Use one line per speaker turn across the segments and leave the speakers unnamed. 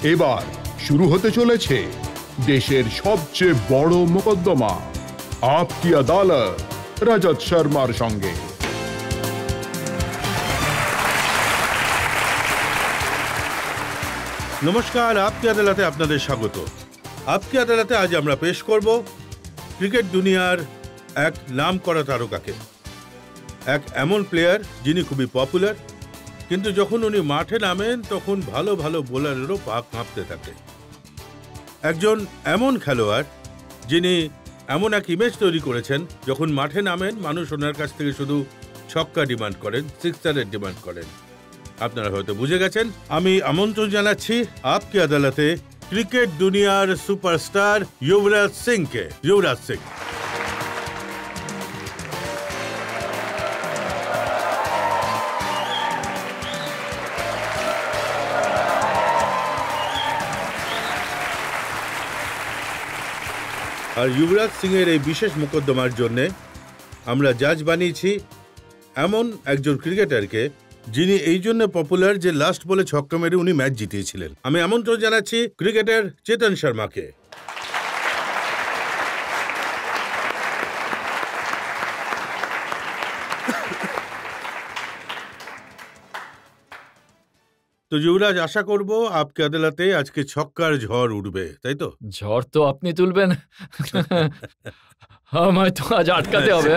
এবার শুরু হতে চলেছে দেশের সবচেয়ে বড় মোকদ্দমা আপকি আদালত রজত শর্মার সঙ্গে।
নমস্কার, আপকি আদালতে আপনাদের স্বাগত। আপকি আদালতে আজ আমরা পেশ করব ক্রিকেট দুনিয়ার এক নামকরা তারকাকে, এক এমন প্লেয়ার যিনি খুবই পপুলার, কিন্তু যখন উনি মাঠে নামেন তখন ভালো ভালো বোলারেরও পা কাঁপতে থাকে। একজন এমন খেলোয়াড় যিনি এমন এক ইমেজ তৈরি করেছেন, যখন মাঠে নামেন মানুষ ওনার কাছ থেকে শুধু ছক্কা ডিমান্ড করেন, সিক্সারের ডিমান্ড করেন। আপনারা হয়তো বুঝে গেছেন। আমি আমন্ত্রণ জানাচ্ছি আপকি আদালতে ক্রিকেট দুনিয়ার সুপারস্টার যুবরাজ সিংকে। যুবরাজ সিং। আর যুবরাজ সিং এর এই বিশেষ মোকদ্দমার জন্যে আমরা জাজ বানিয়েছি এমন একজন ক্রিকেটারকে, যিনি এই জন্য পপুলার যে লাস্ট বলে ছক্কা মেরে উনি ম্যাচ জিতিয়েছিলেন। আমি আমন্ত্রণ জানাচ্ছি ক্রিকেটার চেতন শর্মাকে। তো যুবরাজ, আশা করব আপকি আদালতে আজকে ছক্কার ঝড় উঠবে, তাই তো?
ঝড় তো আপনি তুলবেন, আমায় তো আজ আটকাতে হবে।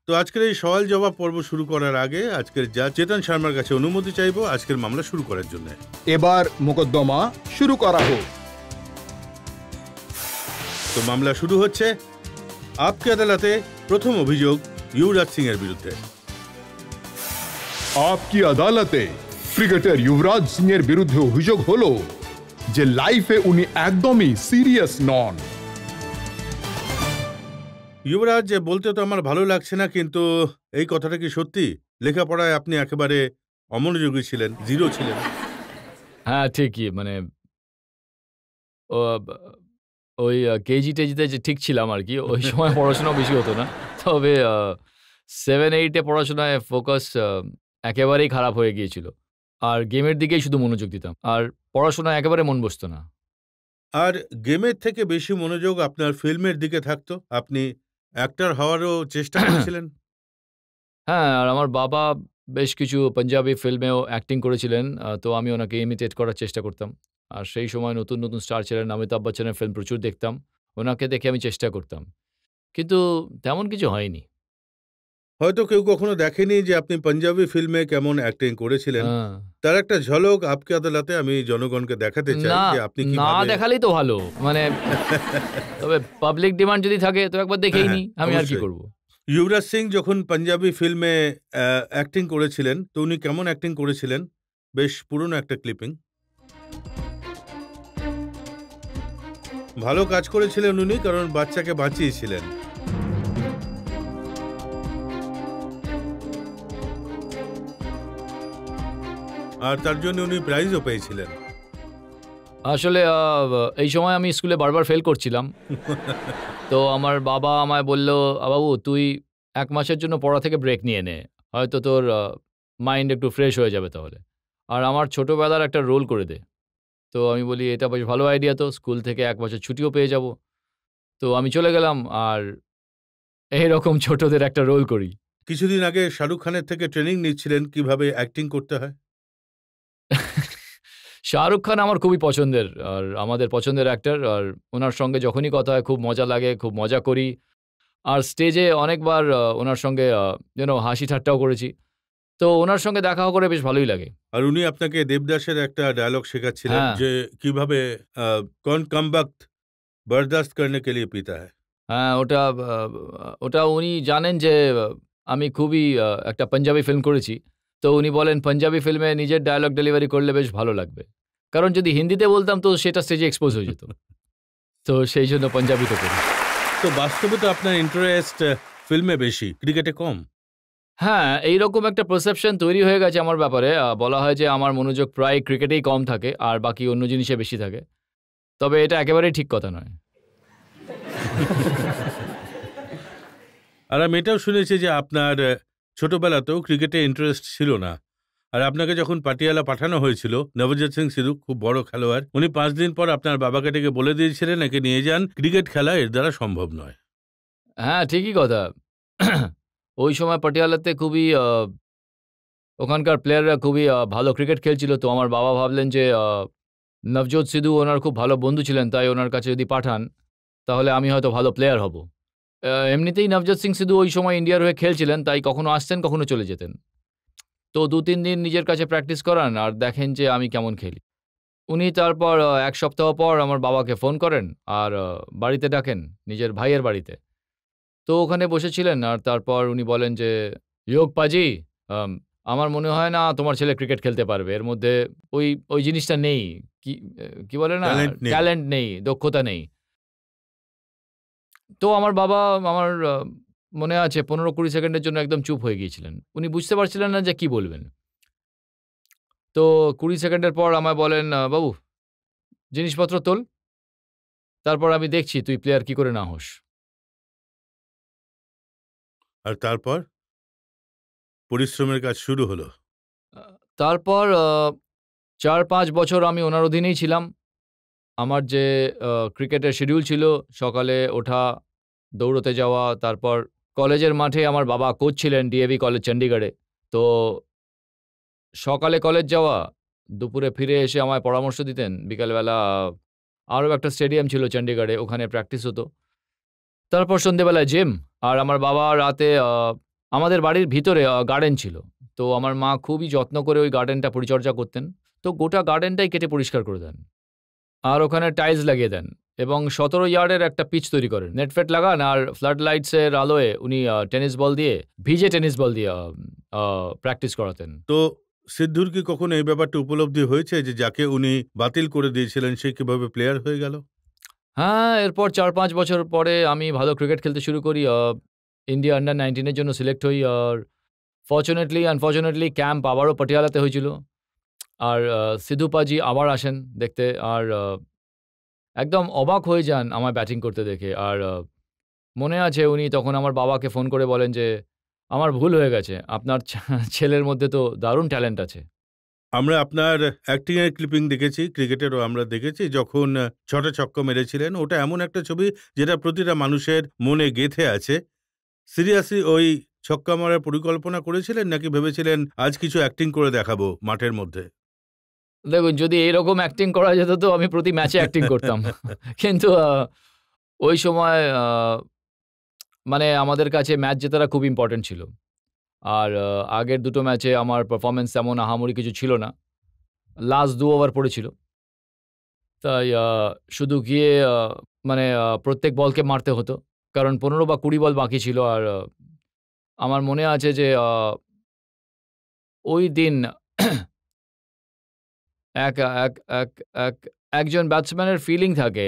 তো আজকের এই সওয়াল জবাব পর্ব শুরু করার আগে আজকের জাজ চেতন শর্মার কাছে অনুমতি চাইবো আজকের মামলা শুরু করার জন্য।
এবার মোকদ্দমা শুরু করা হোক।
তো মামলা শুরু হচ্ছে। আপকি আদালতে প্রথম অভিযোগ যুবরাজ সিং এর বিরুদ্ধে।
আপকি আদালতে ক্রিকেটার যুবরাজ সিং এর বিরুদ্ধে অভিযোগ হলো যে লাইফে উনি একদমই সিরিয়াস নন।
যুবরাজ, বলতে তো আমার ভালো লাগছে না, কিন্তু এই কথাটা কি সত্যি? লেখাপড়ায় আপনি একেবারে অমনোযোগী ছিলেন, জিরো ছিলেন।
হ্যাঁ ঠিকই, মানে ওই কেজি টেজিতে যে ঠিক ছিলাম আর কি, ওই সময় পড়াশোনা বেশি হতো না। তবে 7-8-এ পড়াশোনায় ফোকাস একেবারেই খারাপ হয়ে গিয়েছিল, আর গেমের দিকেই শুধু মনোযোগ দিতাম, আর পড়াশোনা একেবারে মন বসতো না।
আর গেমের থেকে বেশি মনোযোগ আপনার ফিল্মের দিকে থাকতো, আপনি অ্যাক্টর হওয়ারও চেষ্টা করেছিলেন।
হ্যাঁ, আর আমার বাবা বেশ কিছু পাঞ্জাবি ফিল্মেও অ্যাক্টিং করেছিলেন, তো আমি ওনাকে ইমিটেট করার চেষ্টা করতাম। আর সেই সময় নতুন নতুন স্টার ছিলেন, অমিতাভ বচ্চনের ফিল্ম প্রচুর দেখতাম, ওনাকে দেখে আমি চেষ্টা করতাম, কিন্তু তেমন কিছু হয়নি।
হয়তো কেউ কখনো দেখেনি যে আপনি পাঞ্জাবি ফিল্মে কেমন অ্যাক্টিং করেছিলেন। তার একটা ঝলক আপকি আদালতে আমি জনগণকে দেখাতে চাই যে আপনি
না
কিভাবে।
দেখালেই তো ভালো, মানে তবে পাবলিক ডিমান্ড যদি থাকে তো একবার দেখেই নি, আমি আর কি
অবশ্যই।
করব।
যুবরাজ সিং যখন পাঞ্জাবি ফিল্মে অ্যাক্টিং করেছিলেন, তো উনি কেমন অ্যাক্টিং করেছিলেন? বেশ পুরনো একটা ক্লিপিং। ভালো কাজ করেছিলেন উনি, কারণ বাচ্চাকে বাঁচিয়েছিলেন। আর তার জন্য উনি প্রাইজও পেয়েছিলেন।
আসলে এই সময় আমি স্কুলে বারবার ফেল করছিলাম, তো আমার বাবা আমায় বলল, বাবু তুই 1 মাসের জন্য পড়া থেকে ব্রেক নিয়ে নে, হয়তো তোর মাইন্ড একটু ফ্রেশ হয়ে যাবে তাহলে, আর আমার ছোটোবেলার একটা রোল করে দে। তো আমি বলি এটা বেশ ভালো আইডিয়া, তো স্কুল থেকে 1 বছর ছুটিও পেয়ে যাব। তো আমি চলে গেলাম আর এইরকম ছোটদের একটা রোল করি।
কিছুদিন আগে শাহরুখ খানের থেকে ট্রেনিং নিচ্ছিলেন কিভাবে অ্যাক্টিং করতে হয়।
শাহরুখ খান আমার খুবই পছন্দের, আর আমাদের পছন্দের অ্যাক্টর, আর ওনার সঙ্গে যখনই কথা হয় খুব মজা লাগে, খুব মজা করি, আর স্টেজে অনেকবার ওনার সঙ্গে হাসি ঠাট্টাও করেছি, তো ওনার সঙ্গে দেখা করে বেশ ভালোই লাগে।
আর উনি আপনাকে দেবদাসের একটা ডায়লগ শেখাচ্ছিলেন
হ্যাঁ।
যে কিভাবে কौन कम वक्त बर्दाश्त करने के लिए पीता है।
হ্যাঁ, ওটা উনি জানেন যে আমি খুবই একটা পাঞ্জাবি ফিল্ম করেছি, তো উনি বলেন পাঞ্জাবি ফিল্মে নিজের ডায়লগ ডেলিভারি করলে বেশ ভালো লাগবে, কারণ যদি হিন্দিতে বলতাম তো সেটা স্টেজে এক্সপোজ হয়ে যেত, তো সেই জন্য পাঞ্জাবিতে করি।
তো বাস্তবে তো আপনার ইন্টারেস্ট ফিল্মে বেশি, ক্রিকেটে কম।
হ্যাঁ, এইরকম একটা পারসেপশন তৈরি হয়ে গেছে আমার ব্যাপারে। বলা হয় যে আমার মনোযোগ প্রায় ক্রিকেটেই কম থাকে আর বাকি অন্য জিনিসে বেশি থাকে, তবে এটা একেবারেই ঠিক কথা নয়।
আর আমি এটাও শুনেছি যে আপনার ছোটবেলাতেও ক্রিকেটে ইন্টারেস্ট ছিল না, আর আপনাকে যখন পাটিয়ালা পাঠানো হয়েছিল, নবজোৎ সিং সিধু খুব বড় খেলোয়াড়, উনি 5 দিন পর আপনার বাবাকে ডেকে বলে দিয়েছিলেন একে নিয়ে যান, ক্রিকেট খেলা এর দ্বারা সম্ভব নয়।
হ্যাঁ, ঠিকই কথা। ওই সময় পাটিয়ালাতে খুবই ওখানকার প্লেয়াররা খুবই ভালো ক্রিকেট খেলছিল। তো আমার বাবা ভাবলেন যে নবজোৎ সিধু ওনার খুব ভালো বন্ধু ছিলেন, তাই ওনার কাছে যদি পাঠান তাহলে আমি হয়তো ভালো প্লেয়ার হব। এমনিতেই নবজোৎ সিং সিধু ওই সময় ইন্ডিয়ার হয়ে খেলছিলেন, তাই কখনো আসতেন, কখনো চলে যেতেন। তো ২-৩ দিন নিজের কাছে প্র্যাকটিস করান আর দেখেন যে আমি কেমন খেলি। উনি তারপর ১ সপ্তাহ পর আমার বাবাকে ফোন করেন আর বাড়িতে ডাকেন, নিজের ভাইয়ের বাড়িতে। তো ওখানে বসেছিলেন আর তারপর উনি বলেন যে, "ইয়োগ পাজি, আম আমার মনে হয় না তোমার ছেলে ক্রিকেট খেলতে পারবে। এর মধ্যে ওই জিনিসটা নেই। কি কি বলে না?
ট্যালেন্ট নেই।
ট্যালেন্ট নেই, দক্ষতা নেই।" তো আমার বাবা আমার মনে আছে ১৫-২০ সেকেন্ডের জন্য একদম চুপ হয়ে গিয়েছিলেন। উনি বুঝতে পারছিলেন না যে কি বলবেন। তো ২০ সেকেন্ডের পর আমায় বলেন, "বাবু, জিনিসপত্র তোল। তারপর আমি দেখছি তুই প্লেয়ার কি করে না হোস।"
আর তারপর পরিশ্রমের কাজ শুরু হলো।
আ তারপর ৪-৫ বছর আমি ওনার অধীনেই ছিলাম। আমার যে ক্রিকেটের শিডিউল ছিল, সকালে ওঠা, দৌড়তে যাওয়া, তারপর কলেজের মাঠে আমার বাবা কোচ ছিলেন ডিএভি কলেজ চণ্ডীগড়ে। তো সকালে কলেজ যাওয়া, দুপুরে ফিরে এসে আমায় পরামর্শ দিতেন। বিকালবেলা আরও একটা স্টেডিয়াম ছিল চণ্ডীগড়ে, ওখানে প্র্যাকটিস হতো। তারপর সন্ধ্যেবেলায় জিম। আর আমার বাবা রাতে আমাদের বাড়ির ভিতরে গার্ডেন ছিল। তো আমার মা খুবই যত্ন করে ওই গার্ডেনটা পরিচর্যা করতেন। তো গোটা গার্ডেনটাই কেটে পরিষ্কার করে দেন। আর ওখানে টাইলস লাগিয়ে দেন এবং ১৭ ইয়ার্ডের একটা পিচ তৈরি করেন। নেট-ফেট লাগান আর ফ্লাড লাইটসের আলোয় উনি ভিজে টেনিস বল দিয়ে প্র্যাকটিস করাতেন।
তো সিদ্ধুর কি কখনো এই ব্যাপারটা উপলব্ধি হয়েছে যে যাকে উনি বাতিল করে দিয়েছিলেন সে কিভাবে প্লেয়ার হয়ে গেল?
হ্যাঁ, এরপর ৪-৫ বছর পরে আমি ভালো ক্রিকেট খেলতে শুরু করি। ইন্ডিয়া আন্ডার-19 এর জন্য সিলেক্ট হই। আর আনফরচুনেটলি ক্যাম্প আবারও পাটিয়ালাতে হয়েছিল। আর সিধু পাজি আবার আসেন দেখতে। আর একদম অবাক হয়ে যান আমায় ব্যাটিং করতে দেখে। আর মনে আছে উনি তখন আমার বাবাকে ফোন করে বলেন যে, "আমার ভুল হয়ে গেছে। আপনার ছেলের মধ্যে তো দারুণ ট্যালেন্ট আছে।"
আমরা আপনার অ্যাক্টিং এর ক্লিপিং দেখেছি, ক্রিকেটেরও আমরা দেখেছি যখন ৬টা ছক্কা মেরেছিলেন। ওটা এমন একটা ছবি যেটা প্রতিটা মানুষের মনে গেঁথে আছে। সিরিয়াসলি ওই ছক্কা মারার পরিকল্পনা করেছিলেন নাকি ভেবেছিলেন আজ কিছু অ্যাক্টিং করে দেখাবো মাঠের মধ্যে?
দেখুন, যদি এইরকম অ্যাক্টিং করা যেত তো আমি প্রতি ম্যাচে অ্যাক্টিং করতাম। কিন্তু ওই সময় মানে আমাদের কাছে ম্যাচ জেতাটা খুব ইম্পোর্টেন্ট ছিল। আর আগের দুটো ম্যাচে আমার পারফরম্যান্স তেমন আহামরি কিছু ছিল না। লাস্ট ২ ওভার পড়েছিল। তাই শুধু গিয়ে মানে প্রত্যেক বলকে মারতে হতো। কারণ ১৫ বা ২০ বল বাকি ছিল। আর আমার মনে আছে যে ওই দিন এক এক এক এক একজন ব্যাটসম্যানের ফিলিং থাকে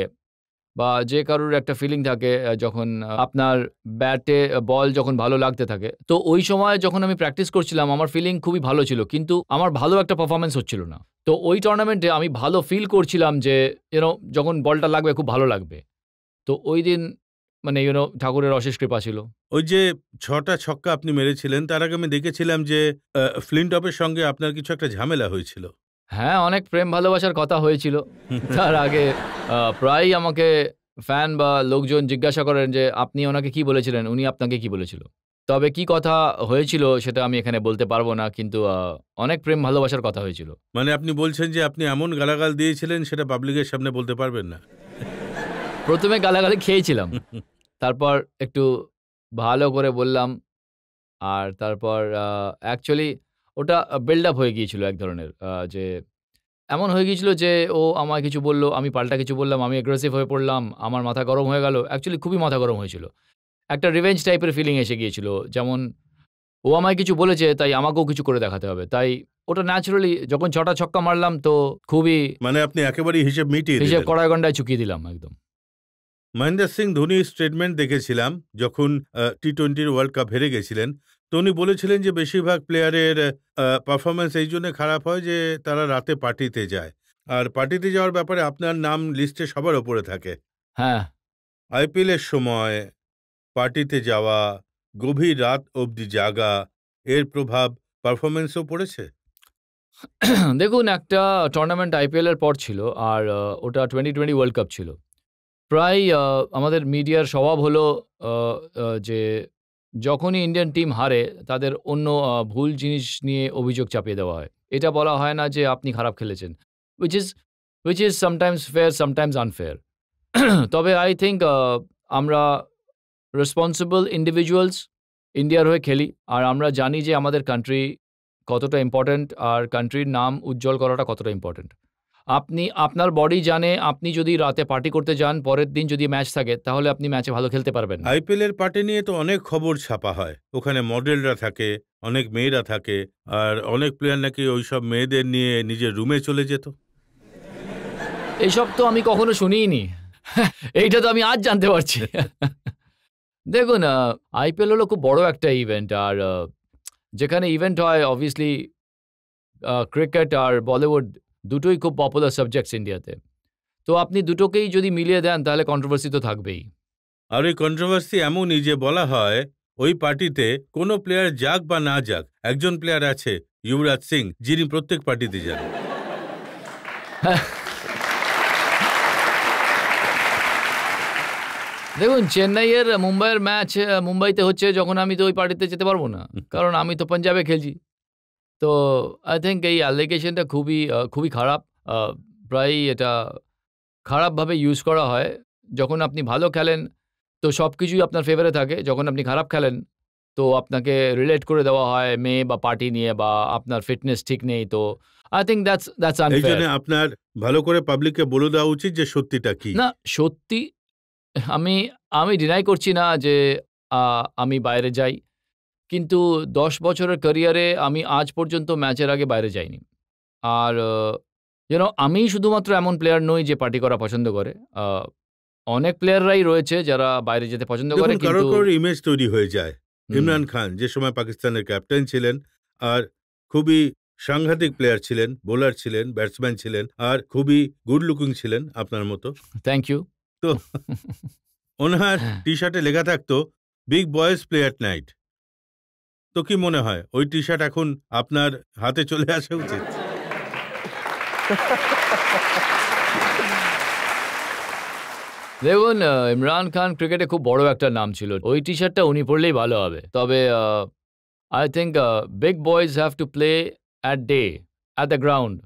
বা যে কারোর একটা ফিলিং থাকে যখন আপনার ব্যাটে বল যখন ভালো লাগতে থাকে। তো ওই সময় যখন আমি প্র্যাকটিস করছিলাম আমার ফিলিং খুবই ভালো ছিল। কিন্তু আমার ভালো একটা পারফরম্যান্স হচ্ছিল না। তো ওই টুর্নামেন্টে আমি ভালো ফিল করছিলাম যে যখন বলটা লাগবে খুব ভালো লাগবে। তো ঐদিন মানে ঠাকুরের অশেষ কৃপা ছিল।
ওই যে ৬টা ছক্কা আপনি মেরেছিলেন তার আগে আমি দেখেছিলাম যে ফ্লিনটফের সঙ্গে আপনার কিছু একটা ঝামেলা হয়েছিল।
হ্যাঁ, অনেক প্রেম ভালোবাসার কথা হয়েছিল। তার আগে প্রায়ই আমাকে ফ্যান বা লোকজন জিজ্ঞাসা করেন যে, "আপনি ওনাকে কি বলেছিলেন? উনি আপনাকে কি বলেছিল?" তবে কি কথা হয়েছিল সেটা আমি এখানে বলতে পারব না। কিন্তু অনেক প্রেম ভালোবাসার কথা হয়েছিল।
মানে আপনি বলছেন যে আপনি এমন গালাগাল দিয়েছিলেন সেটা পাবলিকের সামনে বলতে পারবেন না।
১ম এ গালাগালি খেয়েছিলাম। তারপর একটু ভালো করে বললাম। আর তারপর অ্যাকচুয়ালি ওটা বিল্ড আপ হয়ে গিয়েছিল এক ধরনের। যে এমন হয়ে গিয়েছিল যে ও আমায় কিছু বলল, আমি পাল্টা কিছু বললাম, আমি অ্যাগ্রেসিভ হয়ে পড়লাম, আমার মাথা গরম হয়ে গেল। অ্যাকচুয়ালি খুবই মাথা গরম হয়েছিল। একটা রিভেঞ্জ টাইপের ফিলিং এসে গিয়েছিল। যেমন ও আমায় কিছু বলেছে তাই আমাকেও কিছু করে দেখাতে হবে। তাই ওটা ন্যাচারালি যখন ৬ টা ছক্কা মারলাম তো খুবই
মানে আপনি একেবারেই হিসেব মিটিয়ে
হিসেব
দিলেন।
কড়ায় গন্ডায় চুকিয়ে দিলাম একদম।
মহেন্দ্র সিং ধোনির স্টেটমেন্ট দেখেছিলাম যখন টি-20 ওয়ার্ল্ড কাপ হেরে গেছিলেন। তো উনি বলেছিলেন যে বেশিরভাগ প্লেয়ারের পারফরম্যান্স এই জন্য খারাপ হয় যে তারা রাতে পার্টিতে যায়। আর পার্টিতে যাওয়ার ব্যাপারে আপনার নাম লিস্টে সবার ওপরে থাকে।
হ্যাঁ।
আইপিএল এর সময় পার্টিতে যাওয়া, গভীর রাত অবধি জাগা, এর প্রভাব পারফরম্যান্সেও পড়েছে?
দেখুন, একটা টুর্নামেন্ট আইপিএল এর পর ছিল, আর ওটা 2020 ওয়ার্ল্ড কাপ ছিল। প্রায় আমাদের মিডিয়ার স্বভাব হলো যে যখনই ইন্ডিয়ান টিম হারে তাদের অন্য ভুল জিনিস নিয়ে অভিযোগ চাপিয়ে দেওয়া হয়। এটা বলা হয় না যে আপনি খারাপ খেলেছেন, which is sometimes fair, sometimes unfair. তবে আই থিঙ্ক আমরা রেসপন্সিবল ইন্ডিভিজুয়ালস, ইন্ডিয়ার হয়ে খেলি, আর আমরা জানি যে আমাদের কান্ট্রি কতটা ইম্পর্ট্যান্ট আর কান্ট্রির নাম উজ্জ্বল করাটা কতটা ইম্পর্ট্যান্ট। আপনার বডি জানে, আপনি যদি রাতে পার্টি করতে যান, পরের দিন যদি ম্যাচ থাকে তাহলে আপনি ম্যাচে ভালো খেলতে পারবেন না।
আইপিএল এর পার্টি নিয়ে তো অনেক খবর ছাপা হয়, ওখানে মডেলরা থাকে, অনেক মেয়েরা থাকে, আর অনেক প্লেয়ার নাকি ওইসব মেয়েদের নিয়ে নিজের রুমে চলে যেত।
এইসব তো আমি কখনো শুনিনি। এইটা তো আমি আজ জানতে পারছি। দেখুন, আইপিএল হলো খুব বড় একটা ইভেন্ট, আর যেখানে ইভেন্ট হয় অবভিয়াসলি ক্রিকেট আর বলিউড দুটোই খুব পপুলার সাবজেক্টস ইন্ডিয়াতে। তো আপনি দুটোকেই যদি মিলিয়ে দেন তাহলে কন্ট্রোভার্সি তো থাকবেই।
আর ওই কন্ট্রোভার্সি এমনই যে বলা হয় ওই পার্টিতে কোনো প্লেয়ার যাক বা না যাক, একজন প্লেয়ার আছে যুবরাজ সিং, যিনি প্রত্যেক পার্টিতে যান।
দেখুন, চেন্নাইয়ের মুম্বাইয়ের ম্যাচ মুম্বাইতে হচ্ছে যখন, আমি তো ওই পার্টিতে যেতে পারবো না, কারণ আমি তো পাঞ্জাবে খেলছি। তো আই থিঙ্ক এই অ্যালিগেশনটা খুবই খারাপ। প্রায় এটা খারাপভাবে ইউজ করা হয়। যখন আপনি ভালো খেলেন তো সব কিছুই আপনার ফেভারে থাকে, যখন আপনি খারাপ খেলেন তো আপনাকে রিলেট করে দেওয়া হয় মেয়ে বা পার্টি নিয়ে, বা আপনার ফিটনেস ঠিক নেই। তো আই থিঙ্ক দ্যাটস
এই
আনফেয়ার।
জন্য আপনার ভালো করে পাবলিককে বলে দেওয়া উচিত যে সত্যিটা কি।
না, সত্যি আমি ডিনাই করছি না যে আমি বাইরে যাই, কিন্তু 10 বছরের ক্যারিয়ারে আমি আজ পর্যন্ত ম্যাচের আগে বাইরে যাইনি। আর আমি শুধুমাত্র এমন প্লেয়ার নই যে পার্টি করা পছন্দ করে। অনেক প্লেয়াররাই রয়েছে যারা বাইরে যেতে পছন্দ করে,
দেখুন, কারোর
কিন্তু
কারোর ইমেজ তৈরি হয়ে যায়। ইমরান খান যে সময় পাকিস্তানের ক্যাপ্টেন ছিলেন, আর খুবই সাংঘাতিক প্লেয়ার ছিলেন, বোলার ছিলেন, ব্যাটসম্যান ছিলেন, আর খুবই গুড লুকিং ছিলেন আপনার মতো।
Thank you.
তো ওনার টি শার্টে লেখা থাকতো big boys play at night. তো কি মনে হয় ওই টি শার্ট এখন আপনার হাতে চলে আসা উচিত?
দেখুন, ইমরান খান ক্রিকেটে খুব বড় একটা নাম ছিল, ওই টি শার্টটা উনি পরলেই ভালো হবে। তবে I think big boys have to play at day at the ground,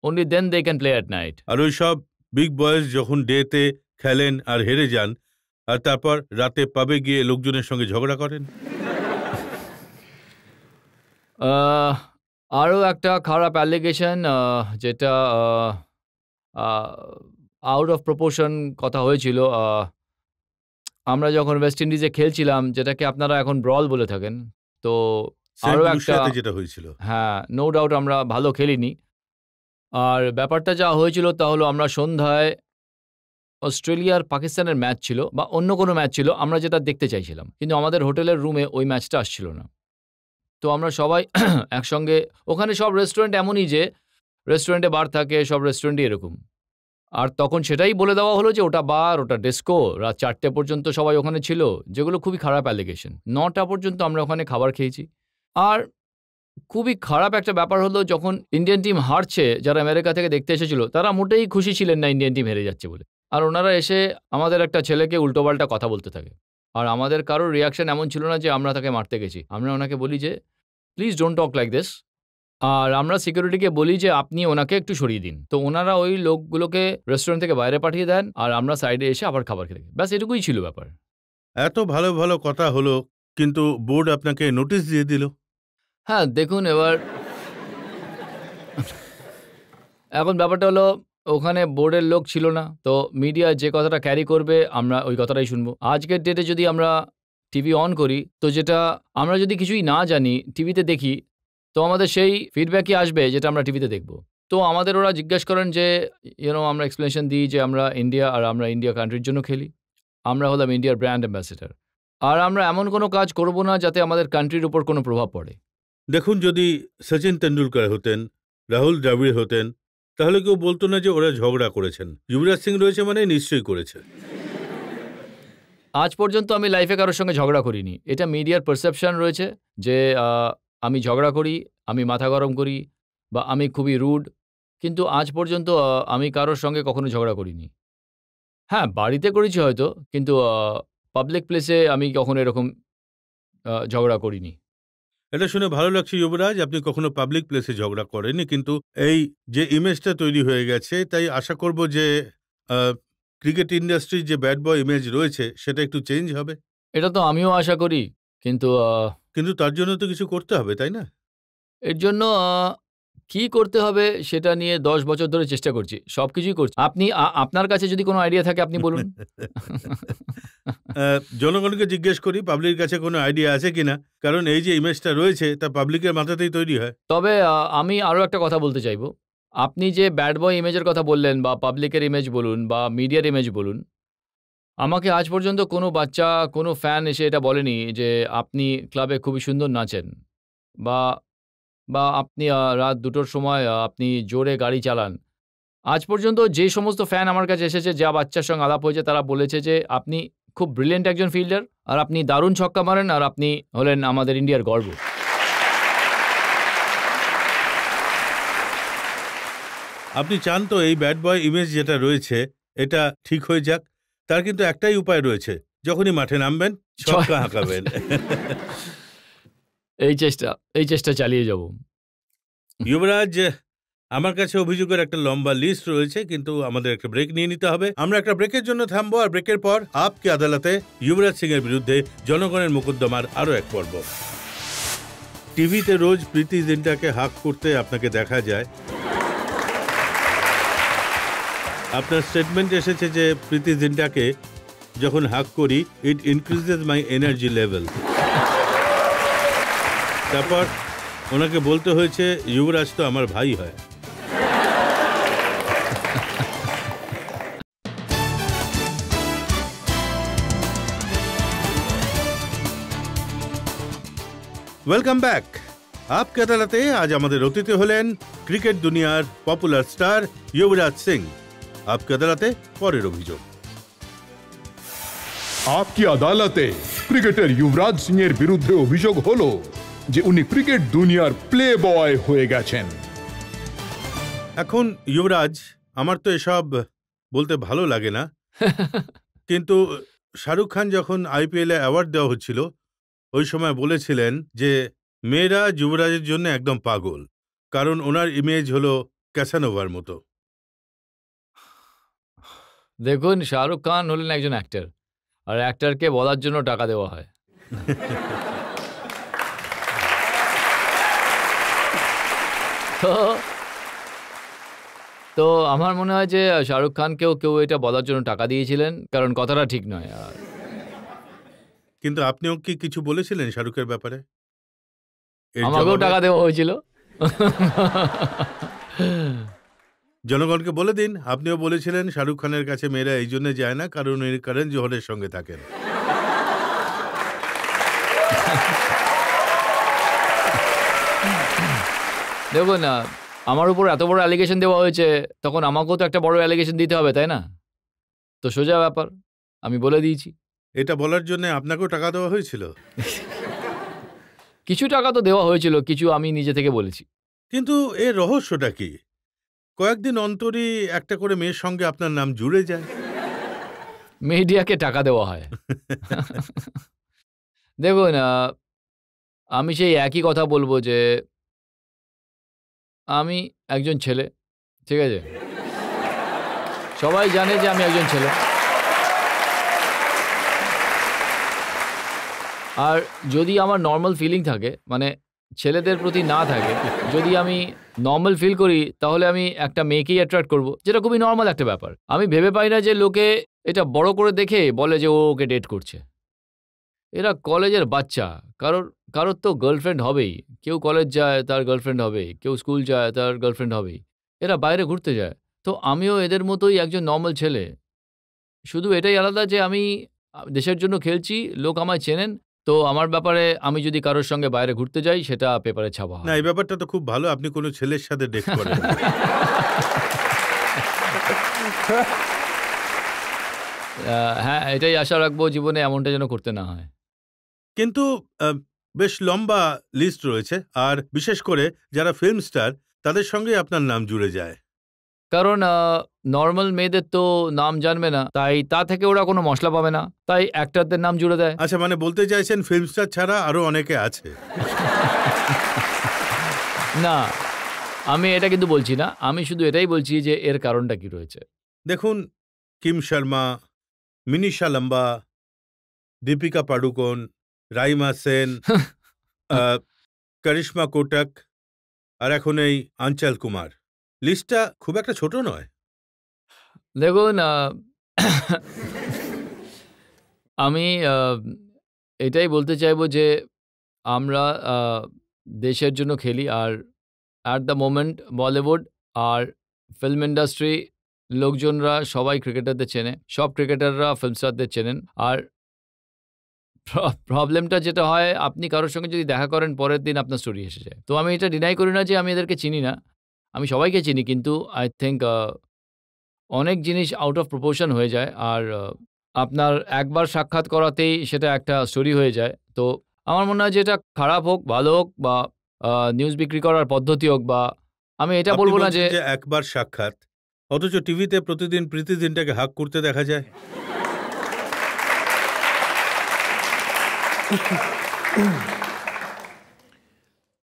only then they can play at night.
আর ওই সব বিগ বয়েজ যখন ডেতে খেলেন আর হেরে যান, আর তারপর রাতে পাবে গিয়ে লোকজনের সঙ্গে ঝগড়া করেন।
আরও একটা খারাপ অ্যালিগেশন, যেটা আউট অফ প্রপোর্শন কথা হয়েছিল। আমরা যখন ওয়েস্ট ইন্ডিজে খেলছিলাম, যেটাকে আপনারা এখন ব্রল বলে থাকেন, তো আরও একটা,
যেটা হয়েছিল,
হ্যাঁ, নো ডাউট আমরা ভালো খেলিনি। আর ব্যাপারটা যা হয়েছিল তা হলো, আমরা সন্ধ্যায় অস্ট্রেলিয়ার পাকিস্তানের ম্যাচ ছিল বা অন্য কোনো ম্যাচ ছিল, আমরা যেটা দেখতে চাইছিলাম, কিন্তু আমাদের হোটেলের রুমে ওই ম্যাচটা আসছিল না। তো আমরা সবাই একসঙ্গে, ওখানে সব রেস্টুরেন্ট এমনই যে রেস্টুরেন্টে বার থাকে, সব রেস্টুরেন্টই এরকম। আর তখন সেটাই বলে দেওয়া হলো যে ওটা বার, ওটা ডিস্কো, রাত 4টে পর্যন্ত সবাই ওখানে ছিল, যেগুলো খুবই খারাপ অ্যালিগেশন। 9টা পর্যন্ত আমরা ওখানে খাবার খেয়েছি। আর খুবই খারাপ একটা ব্যাপার হলো, যখন ইন্ডিয়ান টিম হারছে, যারা আমেরিকা থেকে দেখতে এসেছিল তারা মোটেই খুশি ছিলেন না ইন্ডিয়ান টিম হেরে যাচ্ছে বলে। আর ওনারা এসে আমাদের একটা ছেলেকে উল্টোপাল্টা কথা বলতে থাকে, আর আমাদের কারোর রিয়াকশন এমন ছিল না যে আমরা তাকে মারতে গেছি। আমরা ওনাকে বলি যে please don't talk like this, আর আমরা সিকিউরিটিকে বলি যে আপনি ওনাকে একটু সরিয়ে দিন। তো ওনারা ওই লোকগুলোকে রেস্টুরেন্ট থেকে বাইরে পাঠিয়ে দেন, আর আমরা সাইডে এসে আবার খাবার খেতে। ব্যাস এটুকুই ছিল ব্যাপার।
এত ভালো ভালো কথা হলো, কিন্তু বোর্ড আপনাকে নোটিশ দিয়ে দিল।
হ্যাঁ, দেখুন, এখন ব্যাপারটা হলো, ওখানে বোর্ডের লোক ছিল না, তো মিডিয়া যে কথাটা ক্যারি করবে আমরা ওই কথাটাই শুনবো। আজকের ডেটে যদি আমরা টিভি অন করি, তো যেটা আমরা যদি কিছুই না জানি টিভিতে দেখি, তো আমাদের সেই ফিডব্যাকই আসবে যেটা আমরা টিভিতে দেখব। তো আমাদের ওরা জিজ্ঞেস করেন যে আমরা এক্সপ্লেনেশন দিই যে আমরা ইন্ডিয়া, আর আমরা ইন্ডিয়া কান্ট্রির জন্য খেলি, আমরা হলাম ইন্ডিয়ার ব্র্যান্ড অ্যাম্বাসেডার, আর আমরা এমন কোনো কাজ করব না যাতে আমাদের কান্ট্রির উপর কোনো প্রভাব পড়ে।
দেখুন, যদি সচিন তেন্ডুলকর হতেন, রাহুল দ্রাবিড় হতেন, তাহলে কেউ বলতো না যে ওরা ঝগড়া করেছেন। যুবরাজ সিং রয়েছে মানে নিশ্চয়ই করেছে।
আজ পর্যন্ত আমি লাইফে কারোর সঙ্গে ঝগড়া করিনি। এটা মিডিয়ার পারসেপশন রয়েছে যে আমি ঝগড়া করি, আমি মাথা গরম করি, বা আমি খুবই রুড, কিন্তু আজ পর্যন্ত আমি কারোর সঙ্গে কখনো ঝগড়া করিনি। হ্যাঁ, বাড়িতে করেছি হয়তো, কিন্তু পাবলিক প্লেসে আমি কখনো এরকম ঝগড়া করিনি।
এটা শুনে ভালো লাগছে যুবরাজ, আপনি কখনো পাবলিক প্লেসে ঝগড়া করেননি, কিন্তু এই যে ইমেজটা তৈরি হয়ে গেছে, তাই আশা করব যে ক্রিকেট ইন্ডাস্ট্রির যে ব্যাড বয় ইমেজ রয়েছে সেটা একটু চেঞ্জ হবে।
এটা তো আমিও আশা করি, কিন্তু
কিন্তু তার জন্য তো কিছু করতে হবে, তাই না?
এর জন্য কি করতে হবে সেটা নিয়ে 10 বছর ধরে চেষ্টা করছি। সবকিছুই করছি। আপনি আপনার কাছে যদি কোনো আইডিয়া থাকে আপনি বলুন।
জনগণকে জিজ্ঞেস করি পাবলিকের কাছে কোনো আইডিয়া আছে কিনা, কারণ এই যে ইমেজটা রয়েছে তা পাবলিকের মাথাতেই তৈরি হয়।
তবে আমি আরও একটা কথা বলতে চাইবো। আপনি যে ব্যাড বয় ইমেজের কথা বললেন, বা পাবলিকের ইমেজ বলুন বা মিডিয়ার ইমেজ বলুন, আমাকে আজ পর্যন্ত কোনো বাচ্চা, কোনো ফ্যান এসে এটা বলেনি যে আপনি ক্লাবে খুবই সুন্দর নাচেন, বা বা আপনি রাত 2টোর সময় আপনি জোরে গাড়ি চালান। আজ পর্যন্ত যে সমস্ত ফ্যান আমার কাছে এসেছে, যা বাচ্চার সঙ্গে আলাপ হয়েছে, তারা বলেছে যে আপনি খুব ব্রিলিয়েন্ট একজন ফিল্ডার, আর আপনি দারুণ ছক্কা মারেন, আর আপনি হলেন আমাদের ইন্ডিয়ার গর্ব।
আপনি চান তো এই ব্যাড বয় ইমেজ যেটা রয়েছে এটা ঠিক হয়ে যাক? তার কিন্তু একটাই উপায় রয়েছে, যখনই মাঠে নামবেন ছক্কা হাঁকাবেন।
এই চেষ্টা চালিয়ে যাব।
যুবরাজ, আমার কাছে অভিযোগের একটা লম্বা লিস্ট রয়েছে, কিন্তু আমাদের একটা ব্রেক নিয়ে নিতে হবে। আমরা একটা ব্রেকের জন্য থামবো, আর ব্রেকের পর আপকে আদালতে যুবরাজ সিং এর বিরুদ্ধে জনগণের মোকদ্দমার আরো এক পর্ব। টিভিতে রোজ প্রীতি জিন্টাকে হাক করতে আপনাকে দেখা যায়। আপনার স্টেটমেন্ট এসেছে যে প্রীতি জিন্টাকে যখন হাক করি it increases my energy level. তারপর ওনাকে বলতে হয়েছে যুবরাজ তো আমার ভাই হয়। Welcome back. আপকে আদালতে আজ আমাদের অতিথি হলেন ক্রিকেট দুনিয়ার পপুলার স্টার যুবরাজ সিং। আপকে আদালতে পরের অভিযোগ।
আপকি আদালতে ক্রিকেটার যুবরাজ সিং এর বিরুদ্ধে অভিযোগ হলো যে উনি ক্রিকেট দুনিয়ার প্লে বয় হয়ে গেছেন।
এখন যুবরাজ, আমার তো এসব বলতে ভালো লাগে না, কিন্তু শাহরুখ খান যখন আইপিএলে অ্যাওয়ার্ড দেওয়া হচ্ছিল ওই সময় বলেছিলেন যে মেয়েরা যুবরাজের জন্য একদম পাগল, কারণ ওনার ইমেজ হলো ক্যাসানোভার মতো।
দেখুন, শাহরুখ খান হলেন একজন অ্যাক্টর, আর অ্যাক্টরকে বলার জন্য টাকা দেওয়া হয়। তো আমার মনে হয় যে শাহরুখ খানকেও কেউ এটা বলার জন্য টাকা দিয়েছিলেন, কারণ কথাটা ঠিক নয়।
কিন্তু আপনিও কি কিছু বলেছিলেন শাহরুখের ব্যাপারে?
আমাকেও টাকা দেওয়া হয়েছিল।
জনগণকে বলে দিন, আপনিও বলেছিলেন শাহরুখ খানের কাছে মেয়েরা এই জন্য যায় না কারণ উনি করণ জোহরের সঙ্গে থাকেন।
দেখুন, আমার উপর এত বড় অ্যালিগেশন দেওয়া হয়েছে, তখন আমাকেও তো একটা বড় অ্যালিগেশন দিতে হবে, তাই না? তো সোজা ব্যাপার, আমি বলে দিয়েছি।
এটা বলার জন্য আপনাকেও টাকা দেওয়া হয়েছিল?
কিছু টাকা তো দেওয়া হয়েছিল, কিছু আমি নিজে থেকে বলেছি।
কিন্তু এর রহস্যটা কি? কয়েকদিন অন্তরই একটা করে মেয়ের সঙ্গে আপনার নাম জুড়ে যায়।
মিডিয়াকে টাকা দেওয়া হয়। দেখুন, আমি সেই একই কথা বলবো যে আমি একজন ছেলে, ঠিক আছে? সবাই জানে যে আমি একজন ছেলে। আর যদি আমার নর্মাল ফিলিং থাকে, মানে ছেলেদের প্রতি না থাকে, যদি আমি নর্মাল ফিল করি, তাহলে আমি একটা মেয়েকেই অ্যাট্রাক্ট করব, যেটা খুবই নর্মাল একটা ব্যাপার। আমি ভেবে পাই না যে লোকে এটা বড় করে দেখে বলে যে ও ওকে ডেট করছে। এরা কলেজের বাচ্চা, কারোর তো গার্লফ্রেন্ড হবেই। কেউ কলেজ যায়, তার গার্লফ্রেন্ড হবে। কেউ স্কুল যায়, তার গার্লফ্রেন্ড হবেই। এরা বাইরে ঘুরতে যায়। তো আমিও এদের মতোই একজন নর্মাল ছেলে। শুধু এটাই আলাদা যে আমি দেশের জন্য খেলছি, লোক আমায় চেনেন। তো আমার ব্যাপারে আমি যদি কারোর সঙ্গে বাইরে ঘুরতে যাই, সেটা পেপারে ছাপা হয়।
না, এই ব্যাপারটা তো খুব ভালো, আপনি কোনো ছেলের সাথে ডেট করেন।
হ্যাঁ, এটাই আশা রাখবো জীবনে এমনটা যেন করতে না হয়।
কিন্তু বেশ লম্বা লিস্ট রয়েছে, আর বিশেষ করে যারা ফিল্ম স্টার তাদের সঙ্গে আপনার নাম জুড়ে যায়।
কারণ নর্মাল মেয়েদের তো নাম জানবে না, তাই তা থেকে ওরা কোনো মশলা পাবে না, তাই অ্যাক্টরদের নাম জুড়ে দেয়।
আচ্ছা, মানে বলতে চাইছেন ফিল্ম স্টার ছাড়া আরো অনেকে আছে?
না, আমি এটা কিন্তু বলছি না, আমি শুধু এটাই বলছি যে এর কারণটা কি রয়েছে।
দেখুন, কিম শর্মা, মিনিশা লম্বা, দীপিকা পাডুকোন, রাইমা সেন, করিশ্মা কোটাক, আর এখন এই আঞ্চল কুমার। লিস্টটা খুব একটা ছোট নয়।
দেখুন, আমি এটাই বলতে চাইবো যে আমরা দেশের জন্য খেলি, আর অ্যাট দ্য মোমেন্ট বলিউড আর ফিল্ম ইন্ডাস্ট্রি লোকজনরা সবাই ক্রিকেটারদের চেনে, সব ক্রিকেটাররা ফিল্ম স্টারদের চেনেন। আর প্রবলেমটা যেটা হয়, আপনি কারোর সঙ্গে যদি দেখা করেন পরের দিন আপনার স্টোরি এসে যায়। তো আমি এটা ডিনাই করি না যে আমি এদেরকে চিনি না, আমি সবাইকে চিনি, কিন্তু আই থিঙ্ক অনেক জিনিস আউট অফ প্রপোর্শন হয়ে যায়, আর আপনার একবার সাক্ষাৎ করাতেই সেটা একটা স্টোরি হয়ে যায়। তো আমার মনে হয় যে এটা খারাপ হোক, ভালো হোক, বা নিউজ বিক্রি করার পদ্ধতি হোক, বা আমি এটা
আপনি
বলবো না
বলছেন
যে
যে একবার সাক্ষাৎ, অথচ টিভিতে প্রতিদিন প্রীতিজিন্টাকে হাক করতে দেখা যায়।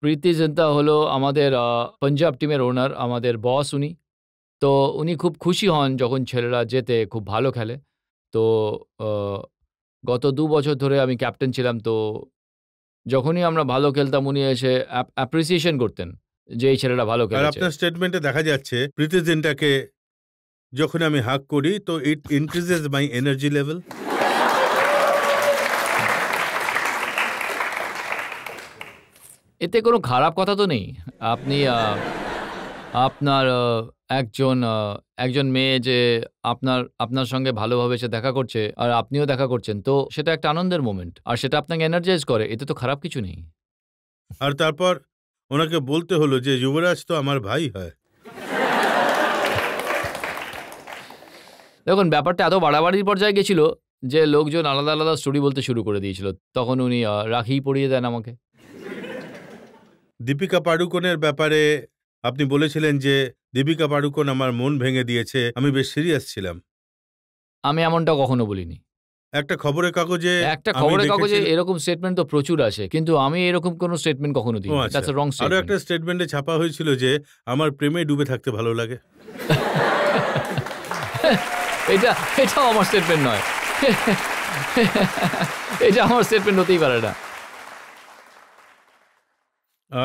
প্রীতি জিন্টা হলো আমাদের পাঞ্জাব টিমের ওনার, আমাদের বস উনি। তো উনি খুব খুশি হন যখন ছেলেরা জেতে, খুব ভালো খেলে। তো গত ২ বছর ধরে আমি ক্যাপ্টেন ছিলাম, তো যখনই আমরা ভালো খেলতাম উনি এসে অ্যাপ্রিসিয়েশন করতেন যে এই ছেলেরা ভালো
আর
খেলেছে।
আপনার স্টেটমেন্টে দেখা যাচ্ছে প্রীতিজিন্টাকে যখন আমি হাক করি তো it increases my energy level.
এতে কোনো খারাপ কথা তো নেই। আপনি আপনার একজন মেয়ে যে আপনার সঙ্গে ভালোভাবে সে দেখা করছে, আর আপনিও দেখা করছেন, তো সেটা একটা আনন্দের মোমেন্ট, আর সেটা আপনাকে এনার্জাইজ করে, এতে তো খারাপ কিছু নেই।
আর তারপর ওনাকে বলতে হলো যে যুবরাজ তো আমার ভাই হয়।
দেখুন, ব্যাপারটা এত বাড়াবাড়ির পর্যায়ে গেছিল যে লোকজন আলাদা আলাদা স্টোরি বলতে শুরু করে দিয়েছিল। তখন উনি রাখিই পরিয়ে দেন আমাকে।
দীপিকা পাডুকোনের ব্যাপারে আপনি বলেছিলেন যে দীপিকা পাডুকোন আমার মন ভেঙে দিয়েছে, আমি বেশ সিরিয়াস ছিলাম।
আমি এমনটা কখনো বলিনি।
একটা খবরের কাগজে
একটা
আমি
খবরের কাগজে
দেখেছিলাম।
এরকম স্টেটমেন্ট তো প্রচুর আসে, কিন্তু আমি এরকম কোনো স্টেটমেন্ট কখনো
ও
দিইনি।
আচ্ছা,
দ্যাটস আ রং
আরো
স্টেটমেন্ট।
একটা স্টেটমেন্টে ছাপা হয়েছিল যে আমার প্রেমে ডুবে থাকতে ভালো লাগে।
এটাও আমার স্টেটমেন্ট নয়। এটা আমার স্টেটমেন্ট হতেই পারে না।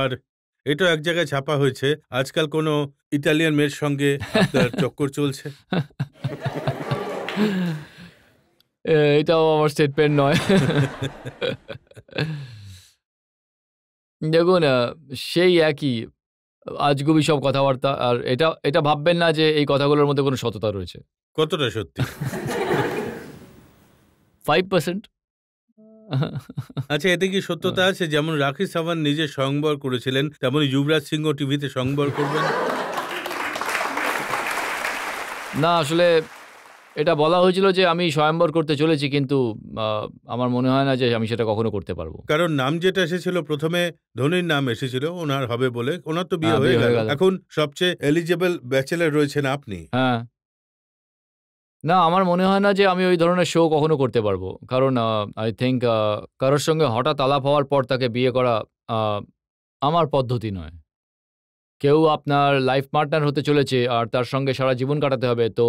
আর এটা এক জায়গায় ছাপা হয়েছে আজকাল কোনো ইতালিয়ান মেয়ের সঙ্গে আপনার চক্কর চলছে।
এটাও আমার স্টেটমেন্ট নয়। দেখুন, সেই একই আজগুবি সব কথাবার্তা, আর এটা ভাববেন না যে এই কথাগুলোর মধ্যে কোনো সততা রয়েছে।
কতটা সত্যি?
5%।
আচ্ছা, এতে কি সত্যতা আছে? যেমন রাখি সাওয়ান্ত নিজে স্বয়ংবর করেছিলেন, তেমনি যুবরাজ সিংহ টিভিতে স্বয়ংবর করবেন?
না, আসলে এটা বলা হয়েছিল যে আমি স্বয়ম্বর করতে চলেছি, কিন্তু আমার মনে হয় না যে আমি সেটা কখনো করতে পারবো।
কারণ নাম যেটা এসেছিল প্রথমে ধোনির নাম এসেছিল ওনার হবে বলে, ওনার তো বিয়ে
হ্যাঁ,
হয়ে
বিয়ে হয়ে
গেল।
গেল।
এখন সবচেয়ে এলিজেবল ব্যাচেলর রয়েছেন আপনি।
হ্যাঁ। না, আমার মনে হয় না যে আমি ওই ধরনের শো কখনো করতে পারবো। কারণ আই থিংক কারোর সঙ্গে হঠাৎ আলাপ হওয়ার পর তাকে বিয়ে করা আমার পদ্ধতি নয়। কেউ আপনার লাইফ পার্টনার হতে চলেছে আর তার সঙ্গে সারা জীবন কাটাতে হবে, তো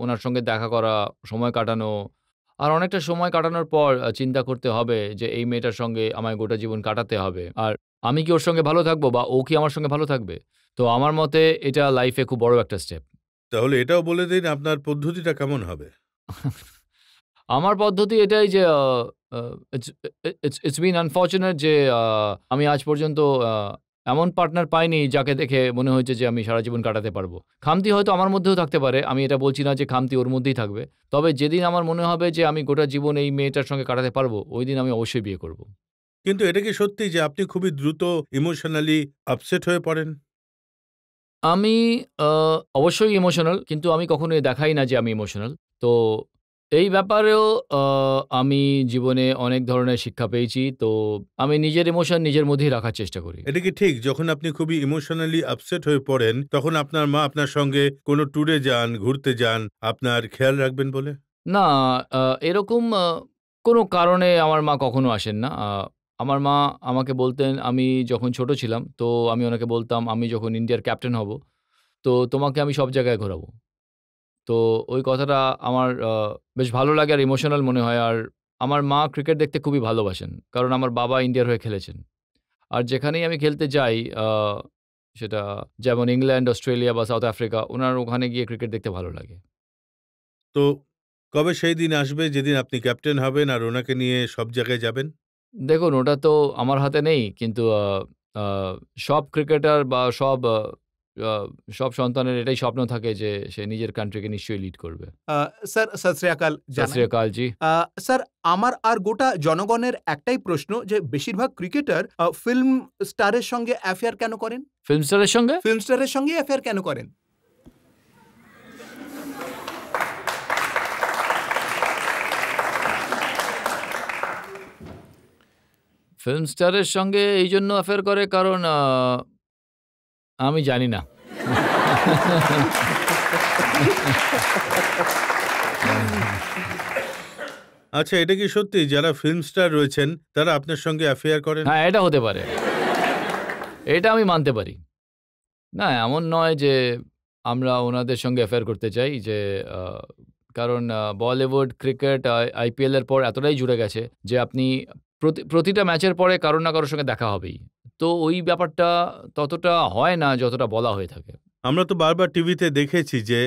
ওনার সঙ্গে দেখা করা, সময় কাটানো, আর অনেকটা সময় কাটানোর পর চিন্তা করতে হবে যে এই মেয়েটার সঙ্গে আমায় গোটা জীবন কাটাতে হবে। আর আমি কি ওর সঙ্গে ভালো থাকবো, বা ও কি আমার সঙ্গে ভালো থাকবে? তো আমার মতে এটা লাইফে খুব বড় একটা স্টেপ।
তাহলে এটাও বলে দিন আপনার পদ্ধতিটা কেমন হবে?
আমার পদ্ধতি এটাই যে ইটস বিন আনফরচুনেট যে আমি আজ পর্যন্ত এমন পার্টনার পাইনি যাকে দেখে মনে হয়েছে যে আমি সারা জীবন কাটাতে পারবো। খামতি হয়তো আমার মধ্যেও থাকতে পারে, আমি এটা বলছি না যে খামতি ওর মধ্যেই থাকবে। তবে যেদিন আমার মনে হবে যে আমি গোটা জীবন এই মেয়েটার সঙ্গে কাটাতে পারবো, ওই দিন আমি অবশ্যই বিয়ে করব।
কিন্তু এটা কি সত্যি যে আপনি খুবই দ্রুত ইমোশনালি আপসেট হয়ে পড়েন?
আমি অবশ্যই ইমোশনাল, কিন্তু আমি কখনোই দেখাই না যে আমি ইমোশনাল। তো এই ব্যাপারেও আমি জীবনে অনেক ধরনের শিক্ষা পেয়েছি। তো আমি নিজের ইমোশন নিজের মধ্যেই রাখার চেষ্টা করি।
এটা কি ঠিক যখন আপনি খুবই ইমোশনালি আপসেট হয়ে পড়েন তখন আপনার মা আপনার সঙ্গে কোনো ট্যুরে যান, ঘুরতে যান, আপনার খেয়াল রাখবেন বলে?
না, এরকম কোনো কারণে আমার মা কখনো আসেন না। আমার মা আমাকে বলতেন, আমি যখন ছোট ছিলাম, তো আমি ওনাকে বলতাম, "আমি যখন ইন্ডিয়ার ক্যাপ্টেন হব, তো তোমাকে আমি সব জায়গায় ঘোরাবো।" তো ওই কথাটা আমার বেশ ভালো লাগে আর ইমোশনাল মনে হয়। আর আমার মা ক্রিকেট দেখতে খুবই ভালোবাসেন। কারণ আমার বাবা ইন্ডিয়ার হয়ে খেলেছেন। আর যেখানেই আমি খেলতে যাই, সেটা যেমন ইংল্যান্ড, অস্ট্রেলিয়া বা সাউথ আফ্রিকা, উনার ওখানে গিয়ে ক্রিকেট দেখতে ভালো লাগে।
তো কবে সেই দিন আসবে যেদিন আপনি ক্যাপ্টেন হবেন আর ওনাকে নিয়ে সব জায়গায় যাবেন?
দেখুন, ওটা তো আমার হাতে নেই। কিন্তু আ সব ক্রিকেটার বা আ সব সন্তানের এটাই স্বপ্ন থাকে যে সে নিজের কান্ট্রিকে নিশ্চয়ই লিড করবে।
স্যার সত শ্রী আকাল
সত
জানাই।
শ্রী আকাল জি।
স্যার আমার আর গোটা জনগণের একটাই প্রশ্ন যে বেশিরভাগ ক্রিকেটার ফিল্ম স্টারের সঙ্গে অ্যাফেয়ার কেন করেন?
ফিল্ম স্টারের সঙ্গে?
ফিল্ম স্টারের সঙ্গে অ্যাফেয়ার কেন করেন?
ফিল্ম স্টারের সঙ্গে এইজন্য অ্যাফেয়ার করে কারণ আমি জানি না।
আচ্ছা, এটা কি সত্যি যারা ফিল্ম স্টার রয়েছেন তারা আপনার সঙ্গে অ্যাফেয়ার করেন?
হ্যাঁ, এটা হতে পারে। এটা আমি মানতে পারি। না, এমন নয় যে আমরা ওনাদের সঙ্গে অ্যাফেয়ার করতে চাই যে আ কারণ বলিউড, ক্রিকেট, আইপিএল এর পর এতটাই জুড়ে গেছে যে আপনি প্রতিটা ম্যাচের পরে কারো না কারো সঙ্গে দেখা হবেই। তো ওই ব্যাপারটা ততটা হয় না যতটা বলা হয়ে থাকে।
আমরা তো বারবার টিভিতে দেখেছি যে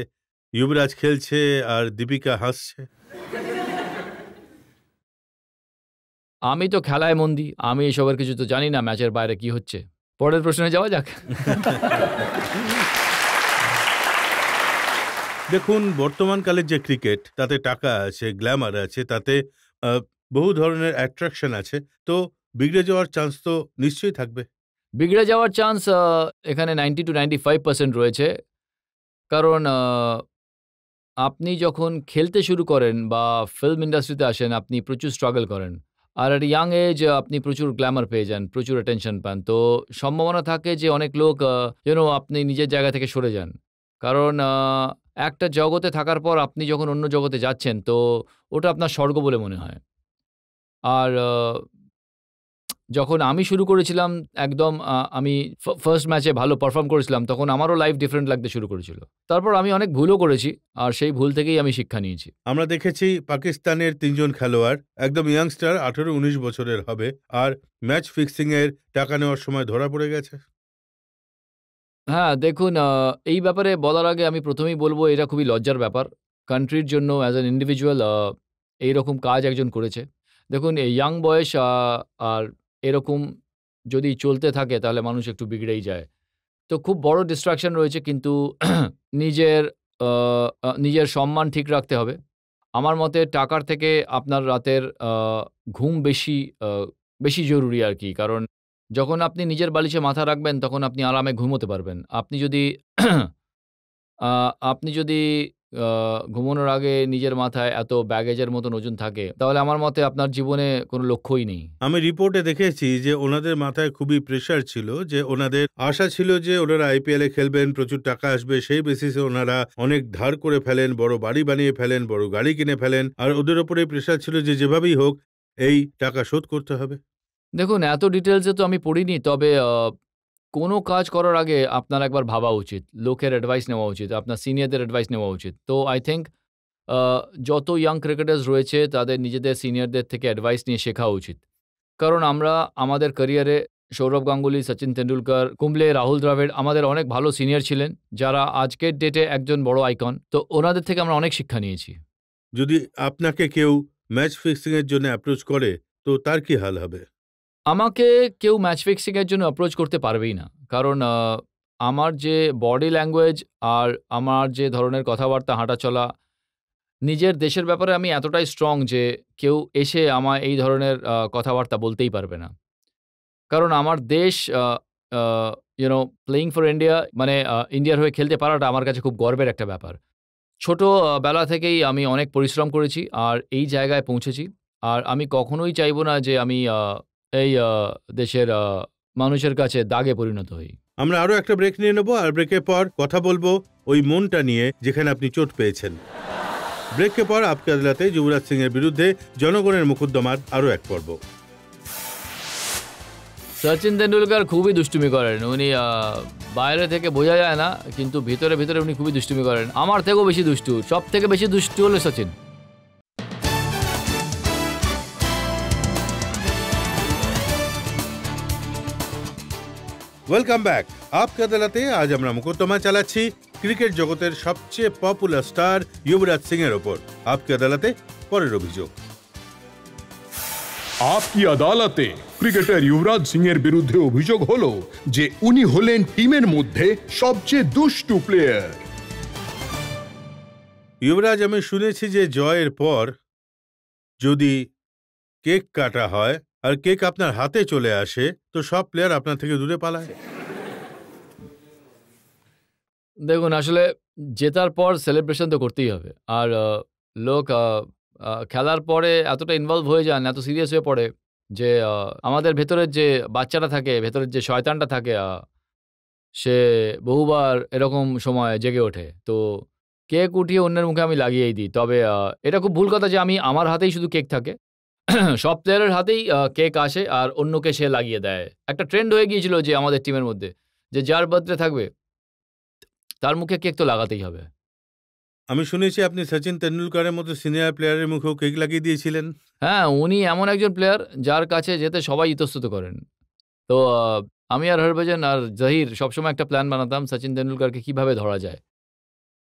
যুবরাজ খেলছে আর দীপিকা হাসছে।
আমি তো খেলায় মন দিই। আমি এসবের কিছু তো জানি না ম্যাচের বাইরে কি হচ্ছে। পরের প্রশ্নে যাওয়া যাক।
দেখুন, বর্তমানকালের যে ক্রিকেট তাতে টাকা আছে, গ্ল্যামার আছে, তাতে বহু ধরনের অ্যাট্রাকশন আছে। তো বিগড়ে যাওয়ার চান্স তো নিশ্চয়ই থাকবে।
বিগড়ে যাওয়ার চান্স এখানে 90-95% রয়েছে। কারণ আপনি যখন খেলতে শুরু করেন বা ফিল্ম ইন্ডাস্ট্রিতে আসেন, আপনি প্রচুর স্ট্রাগল করেন। আর এট ইয়াং এজ আপনি প্রচুর গ্ল্যামার পেয়ে যান, প্রচুর অ্যাটেনশন পান। তো সম্ভাবনা থাকে যে অনেক লোক আপনি নিজের জায়গা থেকে সরে যান। কারণ একটা জগতে থাকার পর আপনি যখন অন্য জগতে যাচ্ছেন, তো ওটা আপনার স্বর্গ বলে মনে হয়। আর যখন আমি শুরু করেছিলাম একদম আমি ফার্স্ট ম্যাচে ভালো পারফর্ম করেছিলাম, তখন আমারও লাইফ ডিফারেন্ট লাগতে শুরু করেছিল। তারপর আমি অনেক ভুলও করেছি, আর সেই ভুল থেকেই আমি শিক্ষা নিয়েছি।
আমরা দেখেছি পাকিস্তানের ৩ জন খেলোয়াড় একদম ইয়াংস্টার, ১৮-১৯ বছরের হবে, আর ম্যাচ ফিক্সিংয়ের টাকা নেওয়ার সময় ধরা পড়ে গেছে।
হ্যাঁ, দেখুন, এই ব্যাপারে বলার আগে আমি প্রথমেই বলব এটা খুবই লজ্জার ব্যাপার। কান্ট্রির জন্য অ্যাজ অ্যান ইন্ডিভিজুয়াল এইরকম কাজ একজন করেছে। দেখুন, এই ইয়াং বয়স আর এরকম যদি চলতে থাকে তাহলে মানুষ একটু বিগড়েই যায়। তো খুব বড় ডিস্ট্রাকশন রয়েছে, কিন্তু নিজের নিজের সম্মান ঠিক রাখতে হবে। আমার মতে টাকার থেকে আপনার রাতের ঘুম বেশি জরুরি আরকি। কারণ যখন আপনি নিজের বালিশে মাথা রাখবেন তখন আপনি আরামে ঘুমোতে পারবেন। আপনি যদি আ আপনি যদি আ ঘুমানোর আগে নিজের মাথায় এত ব্যাগেজের মতন ওজন থাকে, তাহলে আমার মতে আপনার জীবনে কোনো লক্ষ্যই নেই।
আমি রিপোর্টে দেখেছি যে ওনাদের মাথায় খুবই প্রেশার ছিল, যে ওনাদের আশা ছিল যে ওনারা আইপিএলে খেলবেন, প্রচুর টাকা আসবে, সেই বেসিসে ওনারা অনেক ধার করে ফেলেন, বড় বাড়ি বানিয়ে ফেলেন, বড় গাড়ি কিনে ফেলেন, আর ওদের ওপরে প্রেশার ছিল যে যেভাবেই হোক এই টাকা শোধ করতে হবে।
দেখুন, এত ডিটেইলসে তো আমি পড়িনি। তবে কোনো কাজ করার আগে আপনার একবার ভাবা উচিত। লোকের অ্যাডভাইস নেওয়া উচিত। আপনার সিনিয়রদের অ্যাডভাইস নেওয়া উচিত। তো আই থিংক আ যত ইয়াং ক্রিকেটার্স রয়েছে তাদের নিজেদের সিনিয়রদের থেকে অ্যাডভাইস নিয়ে শেখা উচিত। কারণ আমরা আমাদের ক্যারিয়ারে সৌরভ গাঙ্গুলি, সচিন তেন্ডুলকর, কুম্বলে, রাহুল দ্রাবিড় আমাদের অনেক ভালো সিনিয়র ছিলেন, যারা আজকের ডেটে একজন বড় আইকন। তো ওনাদের থেকে আমরা অনেক শিক্ষা নিয়েছি।
যদি আপনাকে কেউ ম্যাচ ফিক্সিংয়ের জন্য অ্যাপ্রোচ করে তো তার কি হাল হবে?
আমাকে কেউ ম্যাচ ফিক্সিং এর জন্য অ্যাপ্রোচ করতে পারবেই না। কারণ আমার যে বডি ল্যাঙ্গুয়েজ আর আমার যে ধরনের কথাবার্তা, হাঁটাচলা, নিজের দেশের ব্যাপারে আমি এতটাই স্ট্রং যে কেউ এসে আমায় এই ধরনের কথাবার্তা বলতেই পারবে না। কারণ আমার দেশ আ আ প্লেয়িং ফর ইন্ডিয়া মানে ইন্ডিয়ার হয়ে খেলতে পারাটা আমার কাছে খুব গর্বের একটা ব্যাপার। ছোট বেলা থেকেই আমি অনেক পরিশ্রম করেছি আর এই জায়গায় পৌঁছেছি। আর আমি কখনোই চাইবো না যে আমি এই দেশের মানুষের কাছে দাগে পরিণত হই।
আমরা আরও একটা ব্রেক নিয়ে নেব, আর ব্রেকের পর কথা বলবো ওই মনটা নিয়ে যেখানে আপনি চোট পেয়েছেন। ব্রেকের পর আপকে আদালতে যুবরাজ সিং এর বিরুদ্ধে জনগণের মোকদ্দমার আরও এক পর্ব।
সচিন তেন্ডুলকর খুবই দুষ্টুমি করেন। উনি বাইরে থেকে বোঝা যায় না, কিন্তু ভিতরে ভিতরে উনি খুবই দুষ্টুমি করেন। আমার থেকেও বেশি দুষ্টু, সব থেকে বেশি দুষ্টু হলো সচিন।
Welcome back. আপকে আদালতে আজ আমরা মোকদ্দমা চালাচ্ছি ক্রিকেট জগতের সবচেয়ে পপুলার স্টার যুবরাজ সিং এর ওপর। আপকে আদালতে পরের অভিযোগ।
আপকি আদালতে ক্রিকেটার যুবরাজ সিং এর বিরুদ্ধে অভিযোগ হলো যে উনি হলেন টিমের মধ্যে সবচেয়ে দুষ্টু প্লেয়ার।
যুবরাজ, আমি শুনেছি যে জয়ের পর যদি কেক কাটা হয় আর কেক আপনার হাতে চলে আসে তো সব প্লেয়ার আপনার থেকে দূরে পালায়।
দেখুন, আসলে জেতার পর সেলিব্রেশন তো করতেই হবে। আর লোক খেলার পরে এতটা ইনভলভ হয়ে যান, এত সিরিয়াস হয়ে পড়ে যে আমাদের ভেতরের যে বাচ্চাটা থাকে, ভেতরের যে শয়তানটা থাকে, সে বহুবার এরকম সময় জেগে ওঠে। তো কেক উঠিয়ে অন্যের মুখে আমি লাগিয়েই দিই। তবে এটা খুব ভুল কথা যে আমার হাতেই শুধু কেক থাকে। সব প্লেয়ারের হাতেই কেক আসে আর অন্যকে সে লাগিয়ে দেয়। একটা ট্রেন্ড হয়ে গিয়েছিল যে আমাদের টিমের মধ্যে যে যার বার্থডে থাকবে তার মুখে কেক তো লাগাতেই হবে।
আমি শুনেছি আপনি সচিন তেন্ডুলকরের মতো সিনিয়র প্লেয়ারের মুখেও কেক লাগিয়ে দিয়েছিলেন।
হ্যাঁ, উনি এমন একজন প্লেয়ার যার কাছে যেতে সবাই ইতস্তত করেন। তো আমি আর হরভজন আর জহির সবসময় একটা প্ল্যান বানাতাম সচিন তেন্ডুলকরকে কিভাবে ধরা যায়,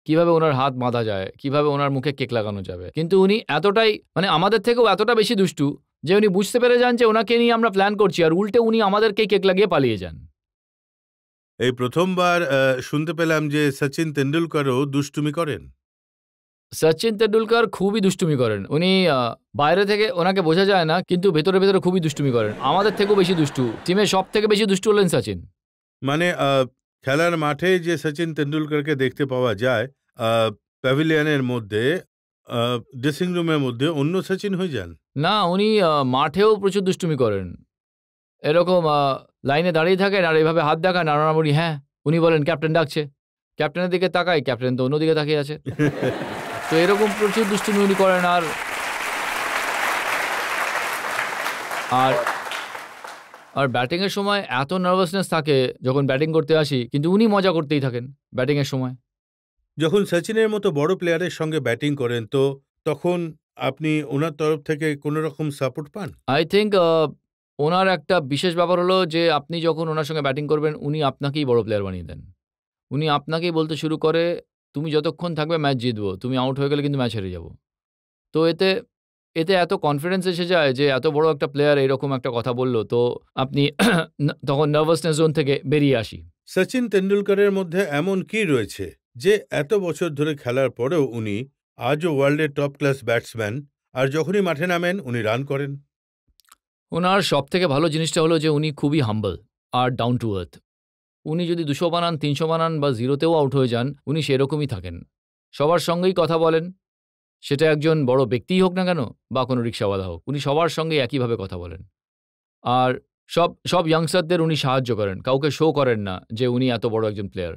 কিভাবে ওনার হাত বাঁধা যায়, কিভাবে ওনার মুখে কেক লাগানো যাবে। কিন্তু উনি এতটাই, মানে আমাদের থেকেও এতটা বেশি দুষ্টু যে উনি বুঝতে পেরে যান যে ওনাকে নিয়ে আমরা প্ল্যান করছি, আর উল্টে উনি আমাদেরকেই কেক লাগিয়ে পালিয়ে যান।
এই প্রথমবার শুনতে পেলাম যে সচিন তেন্ডুলকরও দুষ্টুমি করেন।
সচিন তেন্ডুলকর খুবই দুষ্টুমি করেন। উনি বাইরে থেকে ওনাকে বোঝা যায় না, কিন্তু ভেতরে ভেতরে খুবই দুষ্টুমি করেন। আমাদের থেকেও বেশি দুষ্টু। টিমের সব থেকে বেশি দুষ্টু হলেন সচিন।
মানে খেলার মাঠে যে সচিন তেন্ডুলকরকে দেখতে পাওয়া যায়, প্যাভিলিয়নের মধ্যে, ড্রেসিং রুমের মধ্যে অন্য সচিন হয়ে যান।
না, উনি মাঠেও প্রচুর দুষ্টুমি করেন। এরকম লাইনে দাঁড়িয়ে থাকেন আর এইভাবে হাত দেখান আর আমরা বলি হ্যাঁ, উনি বলেন ক্যাপ্টেন ডাকছে, ক্যাপ্টেনের দিকে তাকাই, ক্যাপ্টেন তো অন্যদিকে তাকিয়ে আছে। তো এরকম প্রচুর দুষ্টুমি উনি করেন। আর ব্যাটিংয়ের সময় এত নার্ভাসনেস থাকে যখন ব্যাটিং করতে আসি, কিন্তু উনি মজা করতেই থাকেন ব্যাটিংয়ের সময়।
যখন সচিনের মতো বড় প্লেয়ারের সঙ্গে ব্যাটিং করেন তো তখন আপনি ওনার তরফ থেকে কোনো রকম সাপোর্ট পান?
আই থিঙ্ক ওনার একটা বিশেষ ব্যাপার হলো যে আপনি যখন ওনার সঙ্গে ব্যাটিং করবেন উনি আপনাকেই বড় প্লেয়ার বানিয়ে দেন। উনি আপনাকেই বলতে শুরু করে তুমি যতক্ষণ থাকবে ম্যাচ জিতবো, তুমি আউট হয়ে গেলে কিন্তু ম্যাচ হেরে যাবো। তো এতে এত কনফিডেন্স এসে যায় যে এত বড় একটা প্লেয়ার এরকম একটা কথা বললো, তো আপনি তখন নার্ভাসনেস জোন থেকে বেরিয়ে আসি।
সচিন তেন্ডুলকরের মধ্যে এমন কি রয়েছে যে এত বছর ধরে খেলার পরেও উনি আজও ওয়ার্ল্ডের টপ ক্লাস ব্যাটসম্যান, আর যখনই মাঠে নামেন উনি রান করেন?
ওনার সব থেকে ভালো জিনিসটা হলো যে উনি খুবই হাম্বল আর ডাউন টু আর্থ। উনি যদি 200 বানান, 300 বানান বা জিরোতেও আউট হয়ে যান, উনি সেরকমই থাকেন। সবার সঙ্গেই কথা বলেন, সেটা একজন বড় ব্যক্তিই হোক না কেন বা কোনো রিক্সাওয়ালা হোক, উনি সবার সঙ্গে একইভাবে কথা বলেন। আর সব ইয়াংস্টারদের উনি সাহায্য করেন, কাউকে শো করেন না যে উনি এত বড় একজন প্লেয়ার।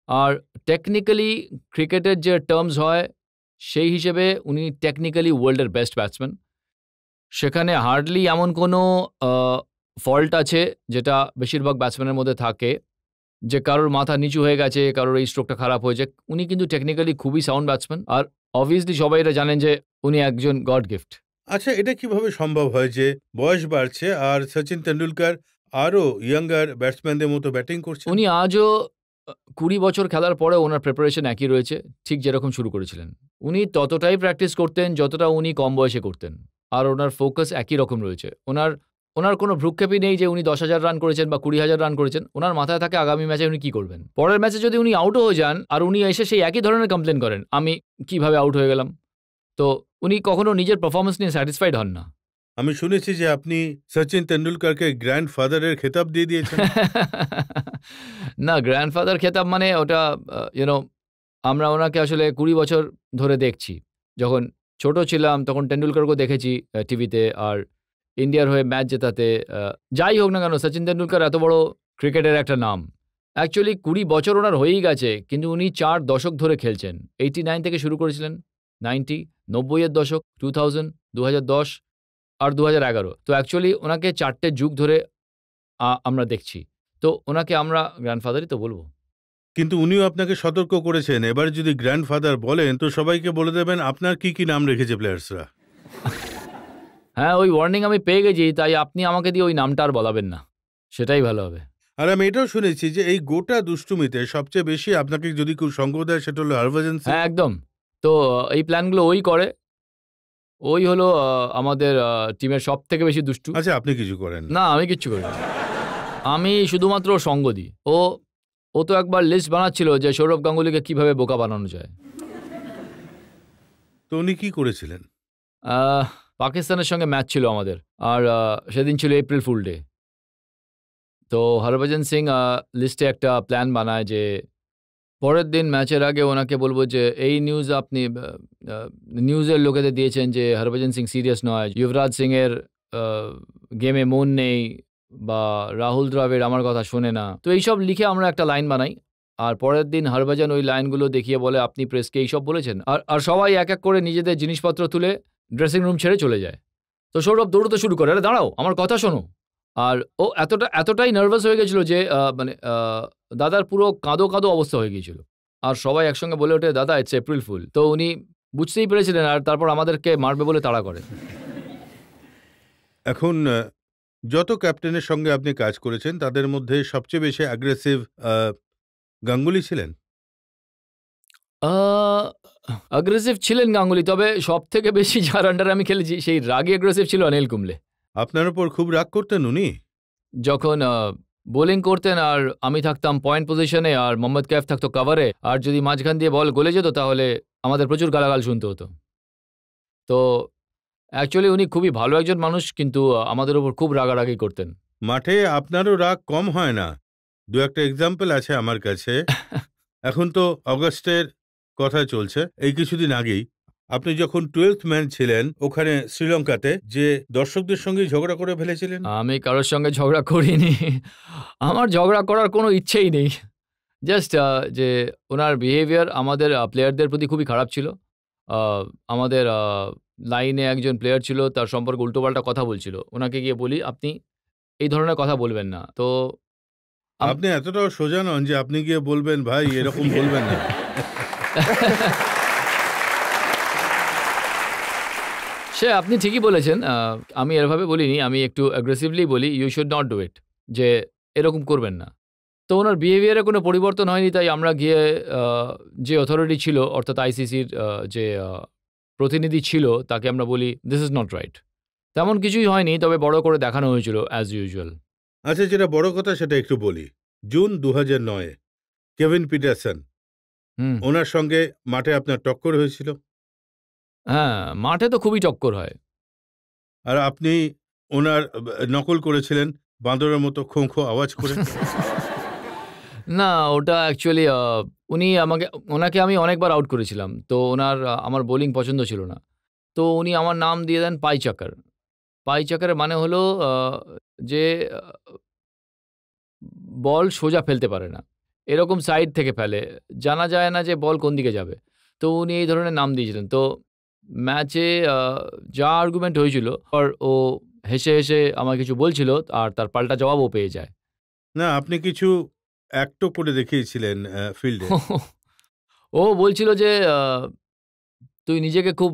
আর টেকনিক্যালি ক্রিকেটের যে টার্মস হয় সেই হিসেবে উনি টেকনিক্যালি ওয়ার্ল্ডের বেস্ট ব্যাটসম্যান। সেখানে হার্ডলি এমন কোনো ফল্ট আছে যেটা বেশিরভাগ ব্যাটসম্যানের মধ্যে থাকে, যে কারোর মাথা নিচু হয়ে গেছে, কারোর এই স্ট্রোকটা খারাপ হয়েছে। উনি কিন্তু টেকনিক্যালি খুবই সাউন্ড ব্যাটসম্যান, আর অবভিয়াসলি সবাই এটা জানেন যে উনি একজন গড গিফট।
আচ্ছা, এটা কিভাবে সম্ভব হয় যে বয়স বাড়ছে আর সচিন তেন্ডুলকর আরও ইয়াঙ্গার ব্যাটসম্যানদের মতো ব্যাটিং করছেন?
উনি আজও 20 বছর খেলার পরে ওনার প্রিপারেশন একই রয়েছে, ঠিক যেরকম শুরু করেছিলেন। উনি ততটাই প্র্যাকটিস করতেন যতটা উনি কম বয়সে করতেন, আর ওনার ফোকাস একই রকম রয়েছে। ওনার কোনো ভ্রুক্ষেপই নেই যে উনি 10,000 রান করেছেন বা 20,000 রান করেছেন। ওনার মাথায় থাকে আগামী ম্যাচে উনি কী করবেন। পরের ম্যাচে যদি উনি আউটও হয়ে যান আর উনি এসে সেই একই ধরনের কমপ্লেন করেন, আমি কিভাবে আউট হয়ে গেলাম, তো উনি কখনো নিজের পারফরমেন্স নিয়ে স্যাটিসফাইড হন না।
আমি শুনেছি যে আপনি সচিন তেন্ডুলকরকে গ্র্যান্ডফাদারের খেতাব দিয়ে দিয়েছেন।
না, গ্র্যান্ডফাদার খেতাব মানে ওটা আমরা ওনাকে আসলে 20 বছর ধরে দেখছি। যখন ছোট ছিলাম তখন টেন্ডুলকারকেও দেখেছি টিভিতে, আর ইন্ডিয়ার হয়ে ম্যাচ জেতাতে। যাই হোক না কেন, সচিন তেন্ডুলকার এত বড় ক্রিকেটের একটা নাম। অ্যাকচুয়ালি 20 বছর ওনার হয়েই গেছে, কিন্তু উনি 4 দশক ধরে খেলছেন। 89 থেকে শুরু করেছিলেন, 90, 90-এর দশক, 2000, 2010 আর 2011। তো অ্যাকচুয়ালি ওনাকে 4টে যুগ ধরে আমরা দেখছি। তো ওনাকে আমরা গ্র্যান্ডফাদারই তো বলবো।
কিন্তু উনিও আপনাকে সতর্ক করেছেন, এবার যদি গ্র্যান্ডফাদার বলেন তো সবাইকে বলে দেবেন আপনার কি কি নাম রেখেছে প্লেয়ার্সরা।
হ্যাঁ, ওই ওয়ার্নিং আমি পেয়ে গেছি, তাই আপনি আমাকে দিয়ে ওই নামটা আর বলাবেন না, সেটাই ভালো হবে।
আর আমি এটাও শুনেছি যে এই গোটা দুষ্টুমিতে সবচেয়ে বেশি আপনাকে যদি কেউ সঙ্গ দেয় সেটা হলো হরভজন সিং।
হ্যাঁ, একদম। তো এই প্ল্যানগুলো ওই করে। ওই হলো আমাদের টিমের সব থেকে বেশি দুষ্টু।
আচ্ছা, আপনি কিছু করেন
না, আমি কিচ্ছু করি না। আমি শুধুমাত্র সঙ্গ দিই। ও তো একবার লিস্ট বানাচ্ছিল যে সৌরভ গাঙ্গুলিকে কিভাবে বোকা বানানো যায়।
তো উনি কি করেছিলেন?
পাকিস্তানের সঙ্গে ম্যাচ ছিল আমাদের, আর সেদিন ছিল এপ্রিল ফুল ডে। তো হরভজন সিং লিস্টে একটা প্ল্যান বানায় যে পরের দিন ম্যাচের আগে ওনাকে বলবো যে এই নিউজ আপনি নিউজের লোকেদের দিয়েছেন যে হরভজন সিং সিরিয়াস নয়, যুবরাজ সিংয়ের গেমে মন নেই, বা রাহুল দ্রাবিড় আমার কথা শোনে না। তো এইসব লিখে আমরা একটা লাইন বানাই, আর পরের দিন হরভজন ওই লাইনগুলো দেখিয়ে বলে আপনি প্রেসকে এইসব বলেছেন। আর সবাই এক এক করে নিজেদের জিনিসপত্র তুলে ড্রেসিং রুম ছেড়ে চলে যায়। তো সৌরভ দৌড়তে শুরু করে, আরে দাঁড়াও, আমার কথা শোনো। আর ও এতটাই নার্ভাস হয়ে গেছিলো যে দাদার পুরো কাঁদো কাঁদো অবস্থা হয়ে গিয়েছিল। আর সবাই একসঙ্গে বলে ওঠে, দাদা ইটস এপ্রিল ফুল। তো উনি বুঝতেই পেরেছিলেন, আর তারপর আমাদেরকে মারবে বলে তাড়া করে।
এখন যত ক্যাপ্টেনের সঙ্গে আপনি কাজ করেছেন তাদের মধ্যে সবচেয়ে বেশি অ্যাগ্রেসিভ গাঙ্গুলি ছিলেন?
অ্যাগ্রেসিভ ছিলেন গাঙ্গুলি, তবে সব থেকে বেশি যার আন্ডারে আমি খেলেছি সেই রাগী অ্যাগ্রেসিভ ছিল অনিল কুম্বলে।
আপনার উপর খুব রাগ করতেন উনি?
যখন বোলিং করতেন আর আমি থাকতাম পয়েন্ট পজিশনে, আর মোহাম্মদ কাইফ থাকতো কাভারে, আর যদি মাঝখান দিয়ে বল গলে যেত তাহলে আমাদের প্রচুর গালাগাল শুনতে হতো। তো অ্যাকচুয়ালি উনি খুবই ভালো একজন মানুষ, কিন্তু আমাদের উপর খুব রাগারাগি করতেন।
মাঠে আপনারও রাগ কম হয় না? দু একটা এক্সাম্পল আছে আমার কাছে। এখন তো অগস্টের কথা চলছে, এই কিছুদিন আগেই আপনি যখন 12th ম্যান ছিলেন ওখানে শ্রীলঙ্কাতে, যে দর্শকদের সঙ্গে ঝগড়া করে ফেলেছিলেন।
আমি কারোর সঙ্গে ঝগড়া করিনি, আমার ঝগড়া করার কোনো ইচ্ছেই নেই। জাস্ট যে ওনার বিহেভিয়ার আমাদের প্লেয়ারদের প্রতি খুবই খারাপ ছিল। আমাদের লাইনে একজন প্লেয়ার ছিল, তার সম্পর্কে উল্টোপাল্টা কথা বলছিল। ওনাকে গিয়ে বলি আপনি এই ধরনের কথা বলবেন না। তো
আপনি এতটাও সোজা নন যে আপনি গিয়ে বলবেন ভাই এরকম বলবেন না।
সে আপনি ঠিকই বলেছেন, আমি এভাবে বলিনি, আমি একটু অ্যাগ্রেসিভলি বলি you should not do it, যে এরকম করবেন না। তো ওনার বিহেভিয়ারে কোনো পরিবর্তন হয়নি, তাই আমরা গিয়ে যে অথরিটি ছিল অর্থাৎ আইসিসির যে প্রতিনিধি ছিল তাকে আমরা বলি দিস ইজ নট রাইট। তেমন কিছুই হয়নি, তবে বড় করে দেখানো হয়েছিল অ্যাজ ইউজুয়াল।
আচ্ছা, যেটা বড় কথা সেটা একটু বলি। জুন 2009 কেভিন পিটারসন, ওনার সঙ্গে মাঠে আপনার টক্কর হয়েছিল।
হ্যাঁ, মাঠে তো খুবই টক্কর হয়।
আর আপনি ওনার নকল করেছিলেন বাঁদরের মতো খোঁ খোঁ আওয়াজ করে।
না, ওটা অ্যাকচুয়ালি ওনাকে আমি অনেকবার আউট করেছিলাম। তো ওনার আমার বোলিং পছন্দ ছিল না, তো উনি আমার নাম দিয়ে দেন পাই চাকার। পাই চাকারের মানে হলো যে বল সোজা ফেলতে পারে না, এরকম সাইড থেকে ফেলে, জানা যায় না যে বল কোন দিকে যাবে। তো উনি এই ধরনের নাম দিয়েছিলেন। তো ম্যাচে যা আর্গুমেন্ট হয়েছিল, আর ও হেসে হেসে আমার কিছু বলছিল, আর তার পাল্টা জবাবও পেয়ে যায়।
না, আপনি কিছু অ্যাক্টও করে দেখিয়েছিলেন ফিল্ডে।
ও বলছিল যে তুই নিজেকে খুব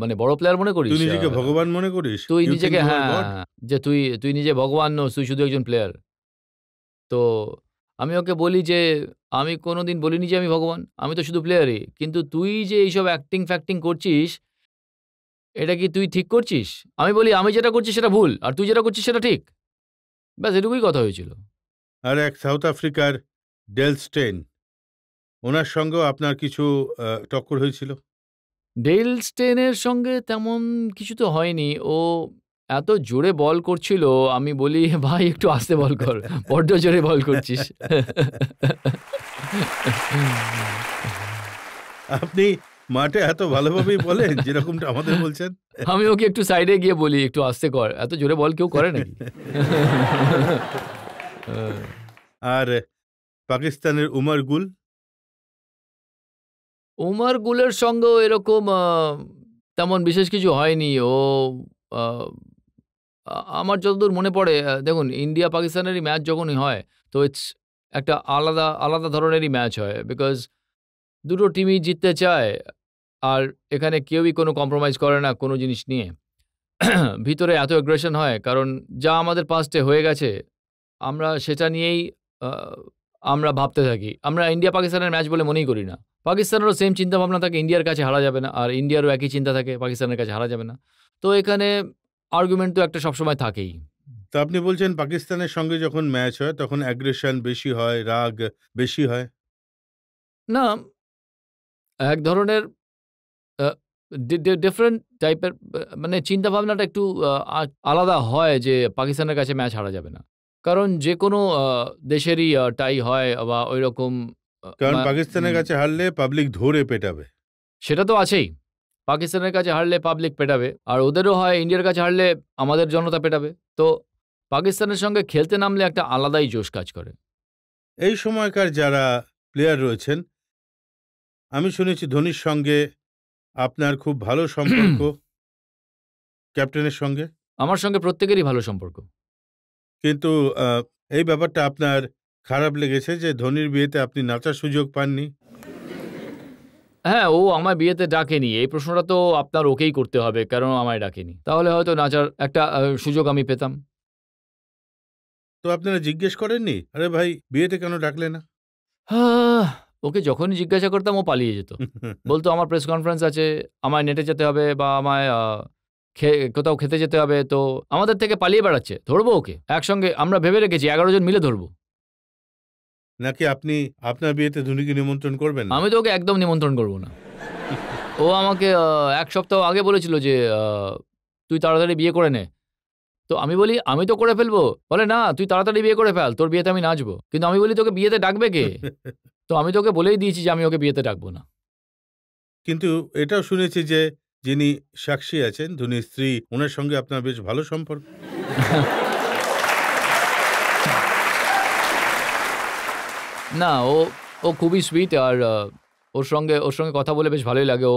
মানে বড় প্লেয়ার মনে করিস,
তুই নিজেকে ভগবান মনে করিস,
তুই নিজেকে, হ্যাঁ, যে তুই নিজে ভগবান নস, তুই শুধু একজন প্লেয়ার। তো আমি ওকে বলি যে আমি কোনোদিন বলিনি যে আমি ভগবান, আমি তো শুধু প্লেয়ারই। কিন্তু তুই যে এইসব অ্যাক্টিং ফ্যাক্টিং করছিস, এটা কি তুই ঠিক করছিস? আমি বলি আমি যেটা করছি সেটা ভুল, আর তুই যেটা করছিস সেটা ঠিক। ব্যাস এটুকুই কথা হয়েছিল।
আর এক সাউথ আফ্রিকার ডেল স্টেইন, ওনার সঙ্গেও আপনার কিছু টক্কর হয়েছিল।
ডেল স্টেনের সঙ্গে তেমন কিছু তো হয়নি। ও এত জোরে বল করছিল, আমি বলি ভাই একটু আস্তে বল কর, বড্ড জোরে বল করছিস।
আপনি মাঠে এত ভালোভাবেই বলেন যেরকমটা আমাদের বলছেন।
আমি ওকে একটু সাইডে গিয়ে বলি, একটু আস্তে কর, এত জোরে বল কেউ করে নাকি?
আর পাকিস্তানের উমর গুল?
উমর গুলের সঙ্গেও এরকম তেমন বিশেষ কিছু হয়নি। ও আহ, আমার যতদূর মনে পড়ে, দেখুন ইন্ডিয়া পাকিস্তানেরই ম্যাচ যখনই হয় তো ইটস একটা আলাদা আলাদা ধরনেরই ম্যাচ হয়, বিকজ দুটো টিমই জিততে চায় আর এখানে কেউই কোনো কম্প্রোমাইজ করে না কোনো জিনিস নিয়ে। ভিতরে এত অ্যাগ্রেশন হয় কারণ যা আমাদের পাস্টে হয়ে গেছে আমরা সেটা নিয়েই আহ, আমরা ভাবতে থাকি। আমরা ইন্ডিয়া পাকিস্তানের ম্যাচ বলে মনেই করি না। পাকিস্তানেরও সেম চিন্তা ভাবনা থাকে, ইন্ডিয়ার কাছে হারা যাবে না, আর ইন্ডিয়ারও একই চিন্তা থাকে পাকিস্তানের কাছে হারা যাবে না। তো এখানে আর্গুমেন্ট তো একটা সবসময় থাকেই।
তো আপনি বলছেন পাকিস্তানের সঙ্গে যখন ম্যাচ হয় তখন অ্যাগ্রেশন বেশি হয়, রাগ বেশি হয়?
না, এক ধরনের ডিফারেন্ট টাইপের মানে চিন্তা ভাবনাটা একটু আলাদা হয় যে পাকিস্তানের কাছে ম্যাচ হারা যাবে না। কারণ যে কোনো দেশেরই টাই হয় বা ওই রকম
কারণ পাকিস্তানের কাছে হারলে পাবলিক ধরে পেটাবে।
সেটা তো আছেই। পাকিস্তানের কাছে হারলে পাবলিক পেটাবে, আর ওদেরও হয় ইন্ডিয়ার কাছে হারলে আমাদের জনতা পেটাবে। তো পাকিস্তানের সঙ্গে খেলতে নামলে একটা আলাদাই জোশ কাজ করে।
এই সময়কার যারা প্লেয়ার রয়েছেন, আমি শুনেছি ধোনির সঙ্গে আপনার খুব ভালো সম্পর্ক, ক্যাপ্টেনের সঙ্গে।
আমার সঙ্গে প্রত্যেকেরই ভালো সম্পর্ক।
কিন্তু এই ব্যাপারটা আপনার খারাপ লেগেছে যে ধোনির বিয়েতে আপনি নাচার সুযোগ পাননি?
হ্যাঁ, ও আমায় বিয়েতে ডাকেনি। এই প্রশ্নটা তো আপনার ওকেই করতে হবে, কারণ আমায় ডাকেনি। তাহলে হয়তো নাচার একটা সুযোগ আমি পেতাম।
তো আপনারা জিজ্ঞেস করেননি, আরে ভাই বিয়েতে কেন ডাকলে না?
আহ, ওকে যখনই জিজ্ঞাসা করতাম ও পালিয়ে যেত। বলতো আমার প্রেস কনফারেন্স আছে, আমায় নেটে যেতে হবে বা আমায় কোথাও খেতে যেতে হবে। তো আমাদের থেকে পালিয়ে বেড়াচ্ছে, ধরবো ওকে। একসঙ্গে আমরা ভেবে রেখেছি 11 জন মিলে ধরবো।
নাকি আপনি আপনার বিয়েতে ধোনিকে নিমন্ত্রণ করবেন না?
আমি তো ওকে একদম নিমন্ত্রণ করবো না। ও আমাকে 1 সপ্তাহ আগে বলেছিল যে তুই তাড়াতাড়ি বিয়ে করে নে। তো আমি বলি আমি তো করে ফেলবো। বলে না, তুই তাড়াতাড়ি বিয়ে করে ফেল, তোর বিয়েতে আমি নাচবো। কিন্তু আমি বলি তোকে বিয়েতে ডাকবে কে? তো আমি তোকে বলেই দিয়েছি যে আমি ওকে বিয়েতে ডাকবো না।
কিন্তু এটাও শুনেছি যে যিনি সাক্ষী আছেন ধোনির স্ত্রী, ওনার সঙ্গে আপনার বেশ ভালো সম্পর্ক।
না, ও ও খুবই সুইট, আর ওর সঙ্গে কথা বলে বেশ ভালোই লাগে।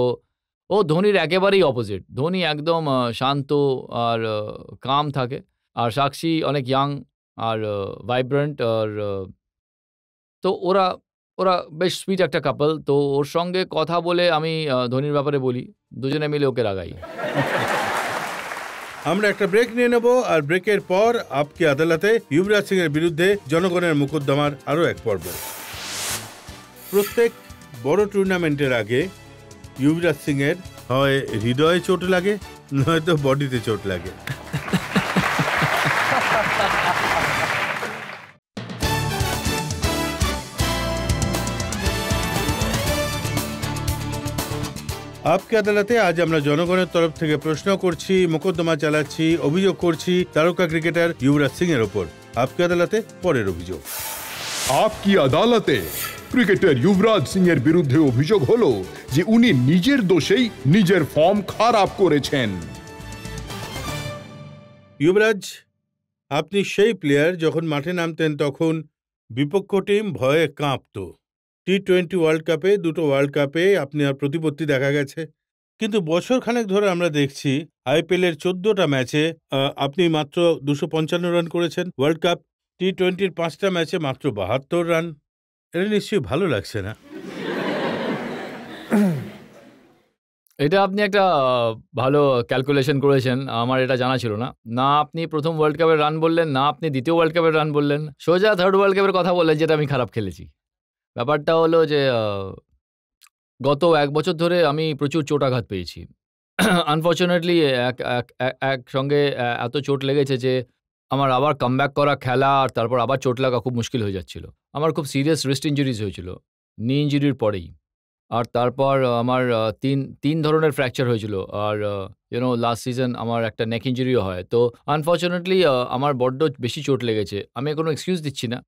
ও ধোনির একেবারেই অপোজিট। ধোনি একদম শান্ত আর কাম থাকে, আর সাক্ষী অনেক ইয়াং আর ভাইব্রেন্ট। আর তো ওরা ওরা বেশ সুইট একটা কাপল। তো ওর সঙ্গে কথা বলে আমি ধোনির ব্যাপারে বলি, দুজনে মিলে ওকে রাগাই।
আমরা একটা ব্রেক নিয়ে নেব, আর ব্রেকের পর আপকি আদালতে যুবরাজ সিং এর বিরুদ্ধে জনগণের মোকদ্দমার আরও এক পর্ব। প্রত্যেক বড় টুর্নামেন্টের আগে যুবরাজ সিং এর হয় হৃদয়ে চোট লাগে, নয়তো বডিতে চোট লাগে। আপকি আদালতে আজ আমরা জনগণের তরফ থেকে প্রশ্ন করছি, মোকদ্দমা চালাচ্ছি, অভিযোগ করছি তারকা ক্রিকেটার যুবরাজ সিং এর ওপর। আপকি আদালতে পরের অভিযোগ।
আপকি আদালতে ক্রিকেটার যুবরাজ সিং এর বিরুদ্ধে অভিযোগ হলো যে উনি নিজের দোষেই নিজের ফর্ম খারাপ করেছেন।
যুবরাজ, আপনি সেই প্লেয়ার যখন মাঠে নামতেন তখন বিপক্ষ টিম ভয়ে কাঁপত। টি-20 ওয়ার্ল্ড কাপে, দুটো ওয়ার্ল্ড কাপে আপনার প্রতিপত্তি দেখা গেছে। কিন্তু বছর খানেক ধরে আমরা দেখছি আইপিএলের 14টা ম্যাচে আপনি মাত্র 255 রান করেছেন। ওয়ার্ল্ড কাপ টি-20-র 5টা ম্যাচে মাত্র 72 রান। এটা নিশ্চয়ই ভালো লাগছে না?
এটা আপনি একটা ভালো ক্যালকুলেশন করেছেন, আমার এটা জানা ছিল না। না আপনি প্রথম ওয়ার্ল্ড কাপের রান বললেন, না আপনি দ্বিতীয় ওয়ার্ল্ড কাপের রান বললেন, সোজা থার্ড ওয়ার্ল্ড কাপের কথা বললেন যেটা আমি খারাপ খেলেছি। ব্যাপারটা হলো যে গত 1 বছর ধরে আমি প্রচুর চোটাঘাত পেয়েছি। আনফর্চুনেটলি একসঙ্গে এত চোট লেগেছে যে আমার আবার কামব্যাক করা, খেলা আর তারপর আবার চোট লাগা খুব মুশকিল হয়ে যাচ্ছিল। আমার খুব সিরিয়াস রিস্ট ইঞ্জুরিজ হয়েছিল নি ইঞ্জুরির পরেই। আর তারপর আমার তিন ধরনের ফ্র্যাকচার হয়েছিল। আর লাস্ট সিজন আমার একটা নেক ইঞ্জুরিও হয়। তো আনফর্চুনেটলি আমার বড্ড বেশি চোট লেগেছে। আমি কোনো এক্সকিউজ দিচ্ছি না।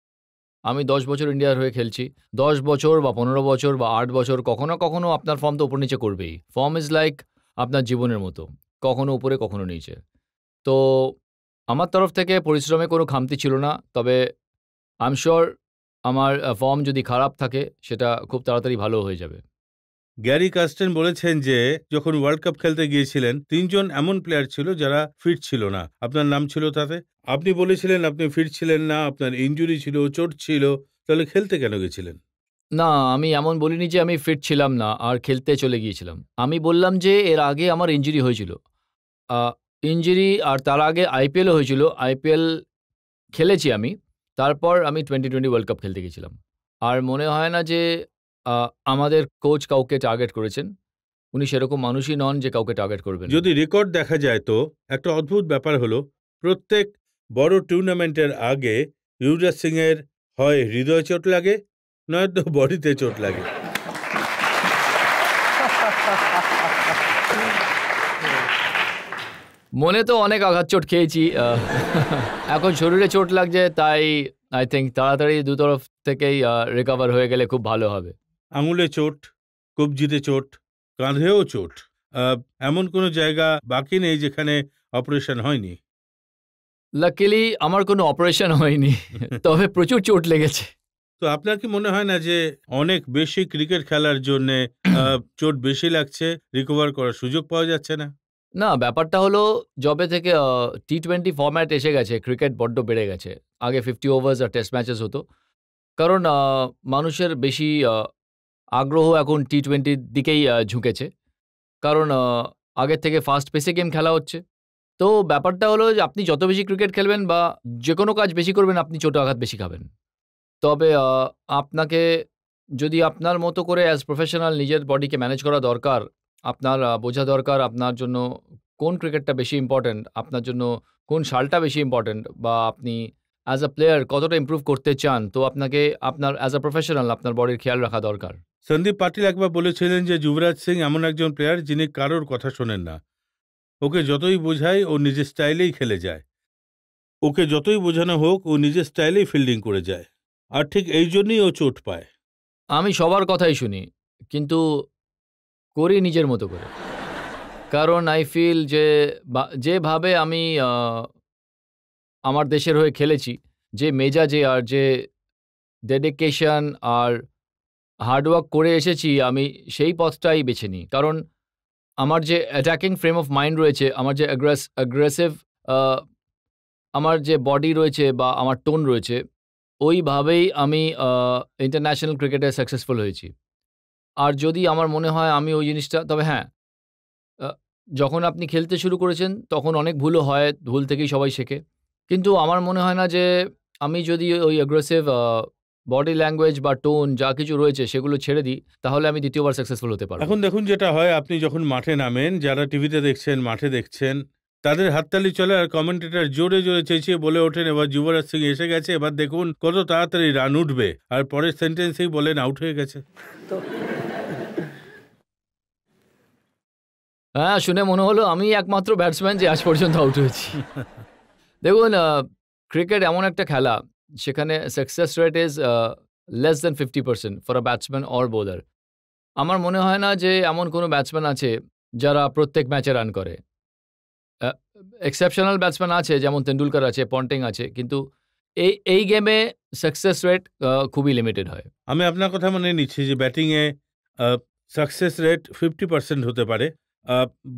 আমি 10 বছর ইন্ডিয়ার হয়ে খেলছি। 10 বছর বা 15 বছর বা 8 বছর কখনো কখনো আপনার ফর্ম তো উপর নিচে করবেই। ফর্ম ইজ লাইক আপনার জীবনের মতো, কখনো উপরে কখনো নিচে। তো আমার তরফ থেকে পরিশ্রমে কোনো খামতি ছিল না, তবে আই এম শিওর আমার ফর্ম যদি খারাপ থাকে সেটা খুব তাড়াতাড়ি ভালো হয়ে যাবে।
গ্যারি কাস্টেন বলেছেন যে যখন ওয়ার্ল্ড কাপ খেলতে গিয়েছিলেন 3 জন এমন প্লেয়ার ছিল যারা ফিট ছিল না, আপনার নাম ছিল তাতে। আপনি বলেছিলেন আপনি ফিট ছিলেন না, আপনার ইনজুরি ছিল, চোট ছিল, তাহলে খেলতে কেন গেছিলেন?
না, আমি এমন বলিনি যে আমি ফিট ছিলাম না আর খেলতে চলে গিয়েছিলাম। আমি বললাম যে এর আগে আমার ইনজুরি হয়েছিল। ইনজুরি আর তার আগে আইপিএলও হয়েছিল। আইপিএল খেলেছি আমি। তারপর আমি 2020 ওয়ার্ল্ড কাপ খেলতে গেছিলাম। আর মনে হয় না যে আমাদের কোচ কাউকে টার্গেট করেছেন। উনি সেরকম মানুষই নন যে কাউকে টার্গেট করবেন।
যদি রেকর্ড দেখা যায় তো একটা অদ্ভুত ব্যাপার হলো, প্রত্যেক বড় টুর্নামেন্টের আগে যুবরাজ সিং এর হয় হৃদয় চোট লাগে, নয়তো বডিতে চোট লাগে।
মনে তো অনেক আঘাত চোট খেয়েছি। এখন শরীরে চোট লাগছে, তাই আই থিঙ্ক তাড়াতাড়ি দুতরফ থেকেই রিকভার হয়ে গেলে খুব ভালো হবে।
আঙুলে চোট, কবজিতে চোট, কাঁধেও চোট, এমন কোনো জায়গা বাকি নেই যেখানে অপারেশন হয়নি?
লাকিলি আমার কোনো অপারেশন হয়নি, তবে প্রচুর চোট লেগেছে।
তো আপনার কি মনে হয় না যে অনেক বেশি ক্রিকেট খেলার জন্য চোট বেশি লাগছে, রিকভার করার সুযোগ পাওয়া যাচ্ছে না?
না, ব্যাপারটা হলো যবে থেকে টি20 ফরম্যাট এসে গেছে, ক্রিকেট বড্ড বেড়ে গেছে। আগে 50 ওভার্স আর টেস্ট ম্যাচেস হতো। কারণ মানুষের বেশি আগ্রহ এখন টি20 দিকেই ঝুঁকেছে। কারণ আগের থেকে ফাস্ট পেসে গেম খেলা হচ্ছে। তো ব্যাপারটা হলো যে আপনি যত বেশি ক্রিকেট খেলবেন বা যে কোনো কাজ বেশি করবেন, আপনি চোট আঘাত বেশি খাবেন। তবে আপনাকে যদি আপনার মতো করে অ্যাজ প্রফেশনাল নিজের বডিকে ম্যানেজ করা দরকার, আপনার বোঝা দরকার আপনার জন্য কোন ক্রিকেটটা বেশি ইম্পর্ট্যান্ট, আপনার জন্য কোন সালটা বেশি ইম্পর্ট্যান্ট, বা আপনি অ্যাজ আ প্লেয়ার কতটা ইমপ্রুভ করতে চান, তো আপনাকে আপনার অ্যাজ আ প্রফেশনাল আপনার বডির খেয়াল রাখা দরকার।
সন্দীপ পাটিল একবার বলেছিলেন যে যুবরাজ সিং এমন একজন প্লেয়ার যিনি কারোর কথা শোনেন না। ওকে যতই বোঝায় ও নিজের স্টাইলেই খেলে যায়, ওকে যতই বোঝানো হোক ও নিজের স্টাইলেই ফিল্ডিং করে যায়, আর ঠিক এই জন্যই ও চোট পায়।
আমি সবার কথাই শুনি, কিন্তু করি নিজের মতো করে। কারণ আই ফিল যে যেভাবে আমি আমার দেশের হয়ে খেলেছি, যে মেজাজে আর যে ডেডিকেশন আর হার্ডওয়ার্ক করে এসেছি, আমি সেই পথটাই বেছে নিই। কারণ আমার যে অ্যাটাকিং ফ্রেম অফ মাইন্ড রয়েছে, আমার যে অ্যাগ্রেসিভ আমার যে বডি রয়েছে বা আমার টোন রয়েছে, ওইভাবেই আমি ইন্টারন্যাশনাল ক্রিকেটে সাকসেসফুল হয়েছি। আর যদি আমার মনে হয় আমি ওই জিনিসটা, তবে হ্যাঁ, যখন আপনি খেলতে শুরু করেছেন তখন অনেক ভুলও হয়, ভুল থেকেই সবাই শেখে। কিন্তু আমার মনে হয় না যে আমি যদি ওই অ্যাগ্রেসিভ বডি ল্যাঙ্গুয়েজ বা টোন যা কিছু রয়েছে সেগুলো ছেড়ে দিই, তাহলে আমি দ্বিতীয়বার সাকসেসফুল হতে পারবো।
এখন দেখুন যেটা হয়, আপনি যখন মাঠে নামেন, যারা টিভিতে দেখছেন, মাঠে দেখছেন, তাদের হাততালি চলে আর কমেন্টেটর জোরে জোরে চেঁচিয়ে বলে ওঠেন এবার যুবরাজ সিং এসে গেছে, এবার দেখুন কত তাড়াতাড়ি রান উঠবে, আর পরের সেন্টেন্সেই বলেন আউট হয়ে গেছে।
হ্যাঁ, শুনে মনে হলো আমি একমাত্র ব্যাটসম্যান যে আজ পর্যন্ত আউট হয়েছি। দেখুন, ক্রিকেট এমন একটা খেলা, সেখানে success rate is less than 50% for a batsman or bowler. আমার মনে হয় না যে এমন কোনো ব্যাটসম্যান আছে যারা প্রত্যেক ম্যাচে রান করে। এক্সেপশনাল ব্যাটসম্যান আছে, যেমন তেন্ডুলকর আছে, পন্টিং আছে, কিন্তু এই গেমে সাকসেস রেট খুবই লিমিটেড হয়।
আমি আপনার কথা মনে নিচ্ছি যে ব্যাটিংয়ে সাকসেস রেট 50% হতে পারে,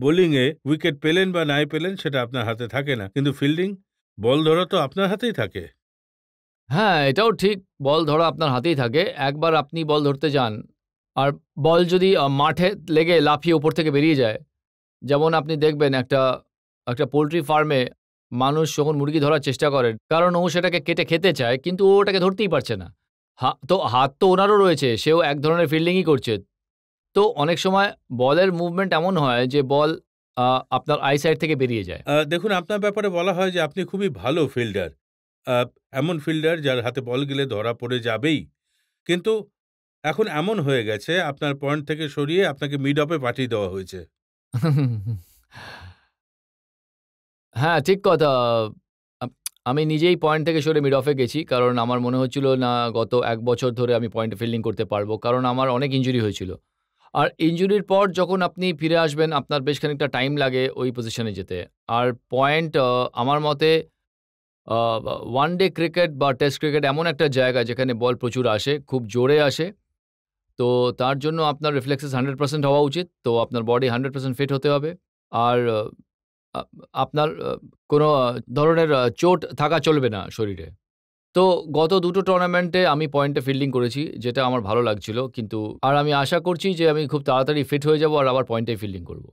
বোলিংয়ে উইকেট পেলেন বা নাই পেলেন সেটা আপনার হাতে থাকে না, কিন্তু ফিল্ডিং, বল ধরা তো আপনার হাতেই থাকে।
হ্যাঁ, এটাও ঠিক, বল ধরা আপনার হাতেই থাকে। একবার আপনি বল ধরতে যান আর বল যদি মাঠে লেগে লাফিয়ে উপর থেকে বেরিয়ে যায়, যেমন আপনি দেখবেন একটা পোল্ট্রি ফার্মে মানুষ যখন মুরগি ধরার চেষ্টা করেন, কারণ ও সেটাকে কেটে খেতে চায়, কিন্তু ও ওটাকে ধরতেই পারছে না। তো হাত তো ওনারও রয়েছে, সেও এক ধরনের ফিল্ডিংই করছে। তো অনেক সময় বলের মুভমেন্ট এমন হয় যে বল আপনার আইসাইট থেকে বেরিয়ে যায়।
দেখুন আপনার ব্যাপারে বলা হয় যে আপনি খুবই ভালো ফিল্ডার, এমন ফিল্ডার যার হাতে বল গেলে ধরা পড়ে যাবেই, কিন্তু এখন এমন হয়ে গেছে আপনার পয়েন্ট থেকে সরিয়ে আপনাকে মিড অফে পাঠিয়ে দেওয়া হয়েছে।
হ্যাঁ, ঠিক কথা। আমি নিজেই পয়েন্ট থেকে সরে মিড অফে গেছি, কারণ আমার মনে হচ্ছিল না গত 1 বছর ধরে আমি পয়েন্টে ফিল্ডিং করতে পারবো, কারণ আমার অনেক ইনজুরি হয়েছিল। আর ইনজুরির পর যখন আপনি ফিরে আসবেন আপনার বেশ খানিকটা টাইম লাগে ওই পজিশনে যেতে। আর পয়েন্ট আমার মতে ওয়ান ডে ক্রিকেট বা টেস্ট ক্রিকেট এমন একটা জায়গা যেখানে বল প্রচুর আসে, খুব জোরে আসে। তো তার জন্য আপনার রিফ্লেক্সেস 100% হওয়া উচিত। তো আপনার বডি 100% ফিট হতে হবে। আর আ আপনার কোনো ধরনের চোট থাকা চলবে না শরীরে। তো গত ২ টো টুর্নামেন্টে আমি পয়েন্টে ফিল্ডিং করেছি, যেটা আমার ভালো লাগছিল। কিন্তু আর আমি আশা করছি যে আমি খুব তাড়াতাড়ি ফিট হয়ে যাব আর আবার পয়েন্টেই ফিল্ডিং করব।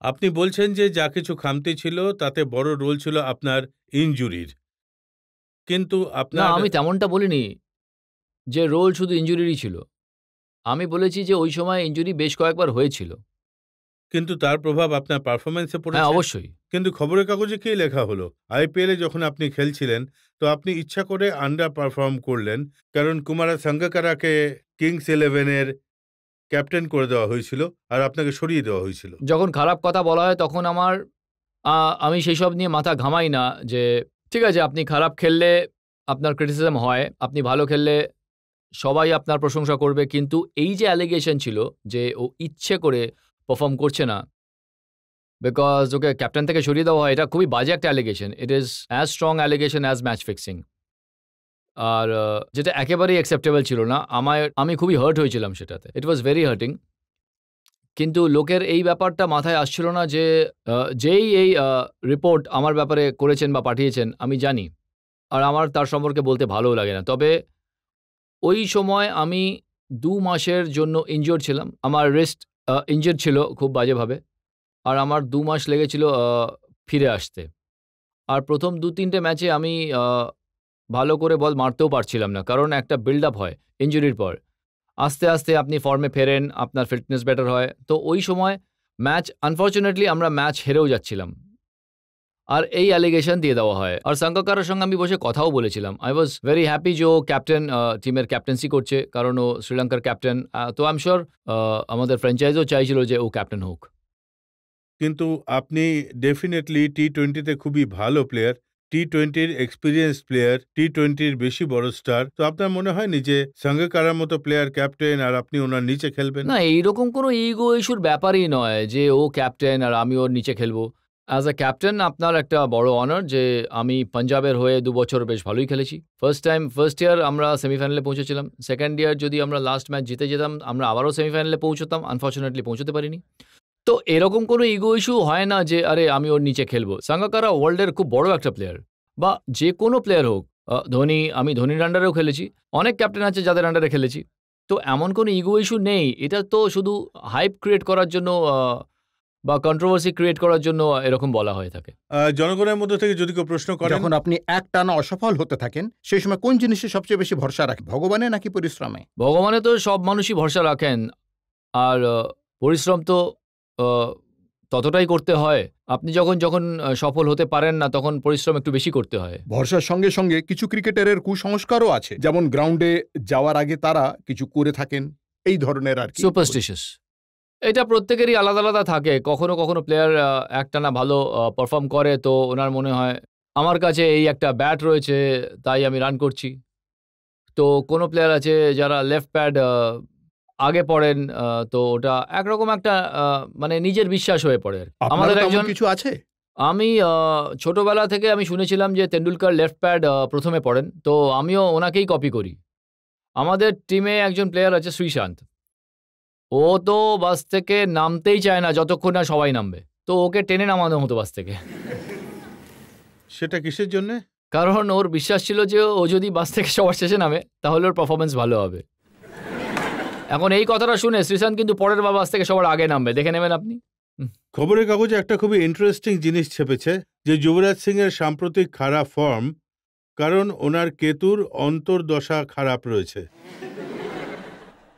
আপনি বলছেন যে যা কিছু খামতি ছিল তাতে বড় রোল ছিল আপনার ইনজুরির, কিন্তু
না,
আপনার
আমি তেমনটা বলিনি যে রোল শুধু ইনজুরিরই ছিল। আমি বলেছি যে ওই সময় ইনজুরি বেশ কয়েকবার হয়েছিল।
কিন্তু তার প্রভাব আপনার পারফরম্যান্সে
হ্যাঁ,
পড়েছে।
অবশ্যই।
কিন্তু খবরের কাগজে কি লেখা হলো, আইপিএলে যখন আপনি খেলছিলেন তো আপনি ইচ্ছা করে আন্ডার পারফর্ম করলেন, কারণ কুমারা সাঙ্গাকারাকে কিংস ইলেভেনের ক্যাপ্টেন করে দেওয়া হয়েছিল আর আপনাকে সরিয়ে দেওয়া হয়েছিল।
যখন খারাপ কথা বলা হয় তখন আমি সেইসব নিয়ে মাথা ঘামাই না যে ঠিক আছে, আপনি খারাপ খেললে আপনার ক্রিটিসিজম হয়, আপনি ভালো খেললে সবাই আপনার প্রশংসা করবে। কিন্তু এই যে অ্যালিগেশন ছিল যে ও ইচ্ছে করে পারফর্ম করছে না, বিকজ ওকে ক্যাপ্টেন থেকে সরিয়ে দেওয়া হয়, এটা খুবই বাজে একটা allegation. It is as strong allegation as match fixing. আর যেটা একেবারেই অ্যাকসেপ্টেবল ছিল না। আমি খুবই হার্ট হয়েছিলাম সেটাতে। ইট ওয়াজ ভেরি হার্টিং। কিন্তু লোকের এই ব্যাপারটা মাথায় আসছিল না যে যেই এই রিপোর্ট আমার ব্যাপারে করেছেন বা পাঠিয়েছেন আমি জানি, আর আমার তার সম্পর্কে বলতে ভালোও লাগে না। তবে ওই সময় আমি ২ মাসের জন্য ইনজিওর্ড ছিলাম। আমার রিস্ট ইনজিওর্ড ছিল খুব বাজেভাবে। আর আমার ২ মাস লেগেছিল ফিরে আসতে। আর প্রথম ২-৩টে ম্যাচে আমি ভালো করে বল মারতেও পারছিলাম না। কারণ একটা বিল্ড আপ হয় ইনজুরির পর। আস্তে, আস্তে আপনি ফর্মে ফেরেন, আপনার ফিটনেস বেটার হয়। তো ওই সময় আনফরচুনেটলি আমরা ম্যাচ হেরেও যাচ্ছিলাম। আর এই অ্যালিগেশন দিয়ে দেওয়া হয়। আর সাঙ্গাকারার সঙ্গে আমি বসে কথাও বলেছিলাম। আই ওয়াজ ভেরি হ্যাপি যে ও ক্যাপ্টেন, টিমের ক্যাপ্টেন্সি করছে, কারণ ও শ্রীলঙ্কার ক্যাপ্টেন। তো আই এম সিউর আমাদের ফ্র্যাঞ্চাইজিও চাইছিল যে ও ক্যাপ্টেন হোক।
কিন্তু আপনি ডেফিনেটলি টি-20তে খুবই ভালো প্লেয়ার, টি-20র এক্সপিরিয়েন্স প্লেয়ার, টি-20র বেশি বড় স্টার। তো আপনার মনে হয়নি যে সাঙ্গাকারার মতো প্লেয়ার ক্যাপ্টেন আর আপনি ওনার নিচে খেলবেন?
না, এইরকম কোনো ইগো ইস্যুর ব্যাপারই নয় যে ও ক্যাপ্টেন আর আমি ওর নিচে খেলবো। অ্যাজ আ ক্যাপ্টেন আপনার একটা বড় অনার যে আমি পাঞ্জাবের হয়ে ২ বছর বেশ ভালোই খেলেছি। ফার্স্ট ইয়ার আমরা সেমিফাইনালে পৌঁছেছিলাম। সেকেন্ড ইয়ার যদি আমরা লাস্ট ম্যাচ জিতে যেতাম আমরা আবারও সেমিফাইনালে পৌঁছতাম। আনফরচুনেটলি পৌঁছতে পারিনি। তো এরকম কোনো ইগো ইস্যু হয় না যে আরে আমি ওর নিচে খেলবো। সাঙ্গাকারা ওয়ার্ল্ডের খুব বড় একটা প্লেয়ার, বা যে কোনো প্লেয়ার হোক। আমি ধোনির আন্ডারেও খেলেছি। অনেক ক্যাপ্টেন আছে যাদের আন্ডারে খেলেছি। তো এমন কোনো ইগো ইস্যু নেই। এটা তো শুধু হাইপ ক্রিয়েট করার জন্য বা কন্ট্রোভার্সি ক্রিয়েট করার জন্য এরকম বলা হয়ে থাকে।
জনগণের মধ্যে থেকে যদি কেউ প্রশ্ন করেন,
যখন আপনি একটানা অসফল হতে থাকেন সেই সময় কোন জিনিসে সবচেয়ে বেশি ভরসা রাখেন, ভগবানে নাকি পরিশ্রমে?
ভগবানে তো সব মানুষই ভরসা রাখেন। আর পরিশ্রম তো ততটাই করতে হয়। আপনি যখন সফল হতে পারেন না তখন পরিশ্রম একটু বেশি করতে হয়।
ভরসার সঙ্গে সঙ্গে কিছু ক্রিকেটারের কুসংস্কারও আছে, যেমন গ্রাউন্ডে যাওয়ার আগে তারা কিছু করে থাকেন, এই ধরনের আর কি।
সুপারস্টিশিয়াস। এটা প্রত্যেকেরই আলাদা আলাদা থাকে। কখনো কখনো প্লেয়ার একটানা ভালো পারফর্ম করে তো ওনার মনে হয় আমার কাছে এই একটা ব্যাট রয়েছে তাই আমি রান করছি। তো কোনো প্লেয়ার আছে যারা লেফট প্যাড আগে পড়েন, তো ওটা একরকম একটা মানে নিজের বিশ্বাস হয়ে পড়ে।
আমাদের একজন কিছু আছে।
আমি ছোটবেলা থেকে আমি শুনেছিলাম যে তেন্ডুলকার লেফট প্যাড প্রথমে পড়েন, তো আমিও ওনাকেই কপি করি। আমাদের টিমে একজন প্লেয়ার আছে শ্রীশান্ত। ও তো বাস থেকে নামতেই চায় না যতক্ষণ না সবাই নামবে। তো ওকে টেনে নামানো হতো বাস থেকে।
সেটা কিসের জন্যে?
কারণ ওর বিশ্বাস ছিল যে ও যদি বাস থেকে সবার শেষে নামে তাহলে ওর পারফরমেন্স ভালো হবে। এখন এই কথাটা শুনে শ্রীশান্ত কিন্তু পরের বার বাস থেকে সবার আগে নামবে, দেখে নেবেন আপনি।
খবরের কাগজে একটা খুবই ইন্টারেস্টিং জিনিস ছেপেছে যে যুবরাজ সিং এর সাম্প্রতিক খারাপ ফর্ম কারণ ওনার কেতুর অন্তর্দশা খারাপ রয়েছে।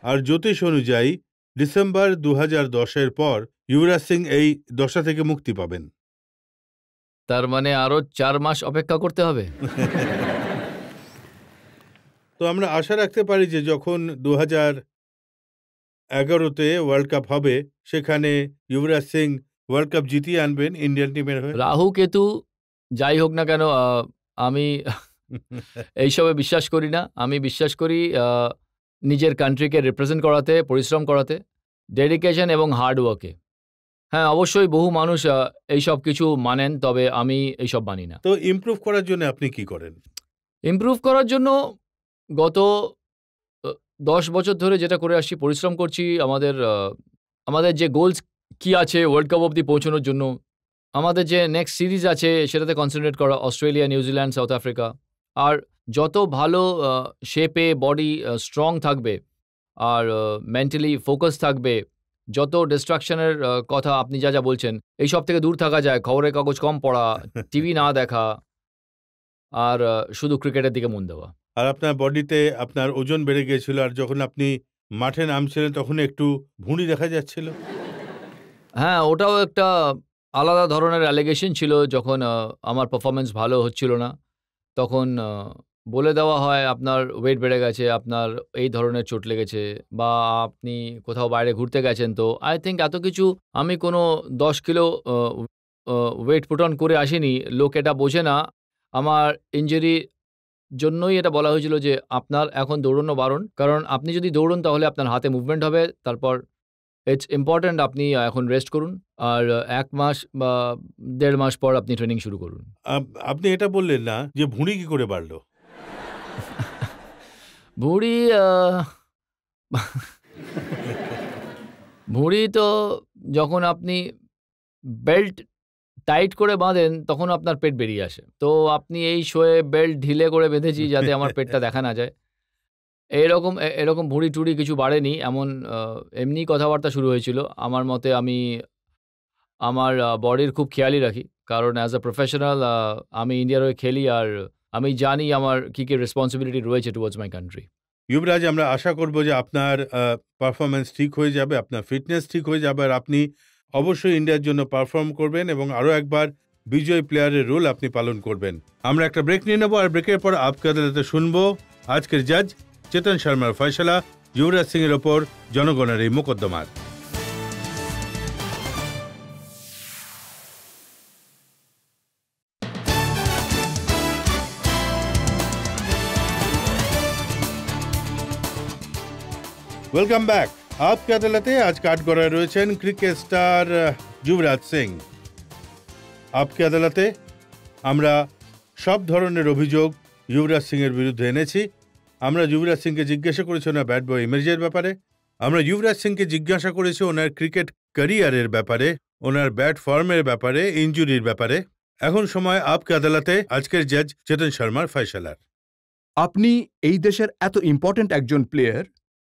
আর জ্যোতিষ অনুযায়ী ডিসেম্বর 2010-এর পর যুবরাজ সিং এই দশা থেকে মুক্তি পাবেন।
তার মানে আরো 4 মাস অপেক্ষা করতে হবে।
তো আমরা আশা রাখতে পারি যে যখন 2011-তে ওয়ার্ল্ড কাপ হবে সেখানে যুবরাজ সিং ওয়ার্ল্ড কাপ জিতিয়ে আনবেন ইন্ডিয়ান টিমের হয়ে।
রাহু কেতু যাই হোক না কেন আমি এইসবে বিশ্বাস করি না। আমি বিশ্বাস করি নিজের কান্ট্রিকে রিপ্রেজেন্ট করাতে, পরিশ্রম করাতে, ডেডিকেশন এবং হার্ড ওয়ার্কে। হ্যাঁ, অবশ্যই বহু মানুষ এইসব কিছু মানেন, তবে আমি এইসব মানি না।
তো ইমপ্রুভ করার জন্য আপনি কি করেন?
ইমপ্রুভ করার জন্য গত 10 বছর ধরে যেটা করে আসছি, পরিশ্রম করছি। আমাদের যে গোলস কি আছে ওয়ার্ল্ড কাপ অবধি পৌঁছানোর জন্য, আমাদের যে নেক্সট সিরিজ আছে সেটাতে কনসেন্ট্রেট করা, অস্ট্রেলিয়া, নিউজিল্যান্ড, সাউথ আফ্রিকা। আর যত ভালো শেপে বডি স্ট্রং থাকবে আর মেন্টালি ফোকাস থাকবে, যত ডিস্ট্রাকশনের কথা আপনি যা যা বলছেন এইসব থেকে দূর থাকা যায়, খবরের কাগজ কম পড়া, টিভি না দেখা, আর শুধু ক্রিকেটের দিকে মন দেওয়া।
আর আপনার বডিতে আপনার ওজন বেড়ে গিয়েছিল, আর যখন আপনি মাঠে নামছিলেন তখন একটু ভুঁড়ি দেখা যাচ্ছিল।
হ্যাঁ, ওটাও একটা আলাদা ধরনের অ্যালিগেশন ছিল। যখন আমার পারফরমেন্স ভালো হচ্ছিল না, তখন বলে দেওয়া হয় আপনার ওয়েট বেড়ে গেছে, আপনার এই ধরনের চোট লেগেছে, বা আপনি কোথাও বাইরে ঘুরতে গেছেন। তো আই থিঙ্ক এত কিছু, আমি কোনো 10 কিলো ওয়েট পুট অন করে আসিনি। লোক এটা বোঝে না। আমার ইনজুরি জন্যই এটা বলা হয়েছিল যে আপনার এখন দৌড়ানো বারণ, কারণ আপনি যদি দৌড়ন তাহলে আপনার হাতে মুভমেন্ট হবে, তারপর ইটস ইম্পর্ট্যান্ট আপনি এখন রেস্ট করুন, আর 1 মাস বা 1.5 মাস পর আপনি ট্রেনিং শুরু করুন।
আপনি এটা বললেন না যে ভুঁড়ি কি করে বাড়লো?
ভুঁড়ি ভুঁড়ি তো যখন আপনি বেল্ট টাইট করে বাঁধেন তখন আপনার পেট বেরিয়ে আসে। তো আপনি এই শোয়ে বেল্ট ঢিলে করে বেঁধেছি যাতে আমার পেটটা দেখা না যায়। এরকম ভুঁড়ি টুড়ি কিছু বাড়েনি। এমনি কথাবার্তা শুরু হয়েছিল। আমার মতে আমি আমার বডির খুব খেয়ালই রাখি, কারণ অ্যাজ আ প্রফেশনাল আমি ইন্ডিয়ার হয়ে খেলি, আর আমি জানি আমার কী কী রেসপন্সিবিলিটি রয়েছে টুয়ার্ডস মাই কান্ট্রি।
যুবরাজ, আমরা আশা করব যে আপনার পারফরমেন্স ঠিক হয়ে যাবে, আপনার ফিটনেস ঠিক হয়ে যাবে, আর আপনি অবশ্যই ইন্ডিয়ার জন্য পারফর্ম করবেন এবং আরও একবার বিজয়ী প্লেয়ারের রোল আপনি পালন করবেন। আমরা একটা ব্রেক নিয়ে নেব, আর ব্রেকের পর আপকে আদালতে শুনবো আজকের জাজ চেতন শর্মার ফয়সালা যুবরাজ সিংয়ের ওপর জনগণের এই মোকদ্দমার। Welcome back. আপকে আদালতে আজ কাঠগড়ায় রয়েছেন ক্রিকেট স্টার যুবরাজ সিং। আপকে আদালতে আমরা সব ধরনের অভিযোগ যুবরাজ সিংয়ের বিরুদ্ধে এনেছি। আমরা যুবরাজ সিংকে জিজ্ঞাসা করেছি ওনার ব্যাট বয় ইমেজের ব্যাপারে, আমরা যুবরাজ সিংকে জিজ্ঞাসা করেছি ওনার ক্রিকেট ক্যারিয়ারের ব্যাপারে, ওনার ব্যাট ফর্মের ব্যাপারে, ইনজুরির ব্যাপারে। এখন সময় আপকে আদালতে আজকের জাজ চেতন শর্মার ফয়সালার।
আপনি এই দেশের এত ইম্পর্ট্যান্ট একজন প্লেয়ার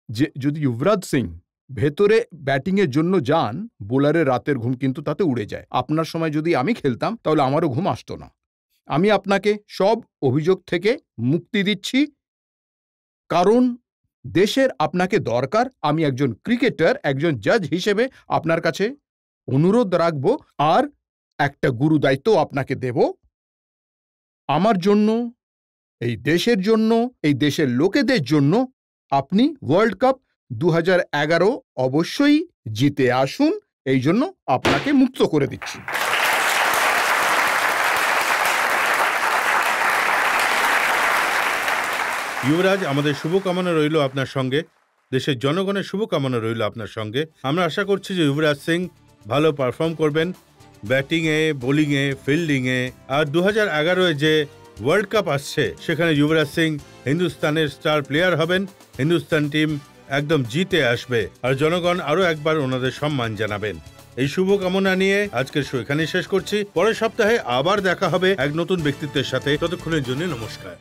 যে যদি যুবরাজ সিং ভেতরে ব্যাটিংয়ের জন্য যান, বোলারের রাতের ঘুম কিন্তু তাতে উড়ে যায়। আপনার সময় যদি আমি খেলতাম তাহলে আমারও ঘুম আসতো না। আমি আপনাকে সব অভিযোগ থেকে মুক্তি দিচ্ছি, কারণ দেশের আপনাকে দরকার। আমি একজন ক্রিকেটার, একজন জাজ হিসেবে আপনার কাছে অনুরোধ রাখব, আর একটা গুরু দায়িত্ব আপনাকে দেব। আমার জন্য, এই দেশের জন্য, এই দেশের লোকেদের জন্য আপনি ওয়ার্ল্ড কাপ 2011 অবশ্যই জিতে আসুন। এই জন্য আপনাকে মুক্ত করে দিচ্ছি।
যুবরাজ, আমাদের শুভকামনা রইল আপনার সঙ্গে, দেশের জনগণের শুভকামনা রইল আপনার সঙ্গে। আমরা আশা করছি যে যুবরাজ সিং ভালো পারফর্ম করবেন ব্যাটিংয়ে, বোলিংয়ে, ফিল্ডিংয়ে। আর 2011 যে ওয়ার্ল্ড কাপ আসছে সেখানে যুবরাজ সিং হিন্দুস্তানের স্টার প্লেয়ার হবেন, হিন্দুস্তান টিম একদম জিতে আসবে, আর জনগণ আরও একবার ওনাদের সম্মান জানাবেন। এই শুভকামনা নিয়ে আজকের শো এখানেই শেষ করছি। পরের সপ্তাহে আবার দেখা হবে এক নতুন ব্যক্তিত্বের সাথে। ততক্ষণের জন্য নমস্কার।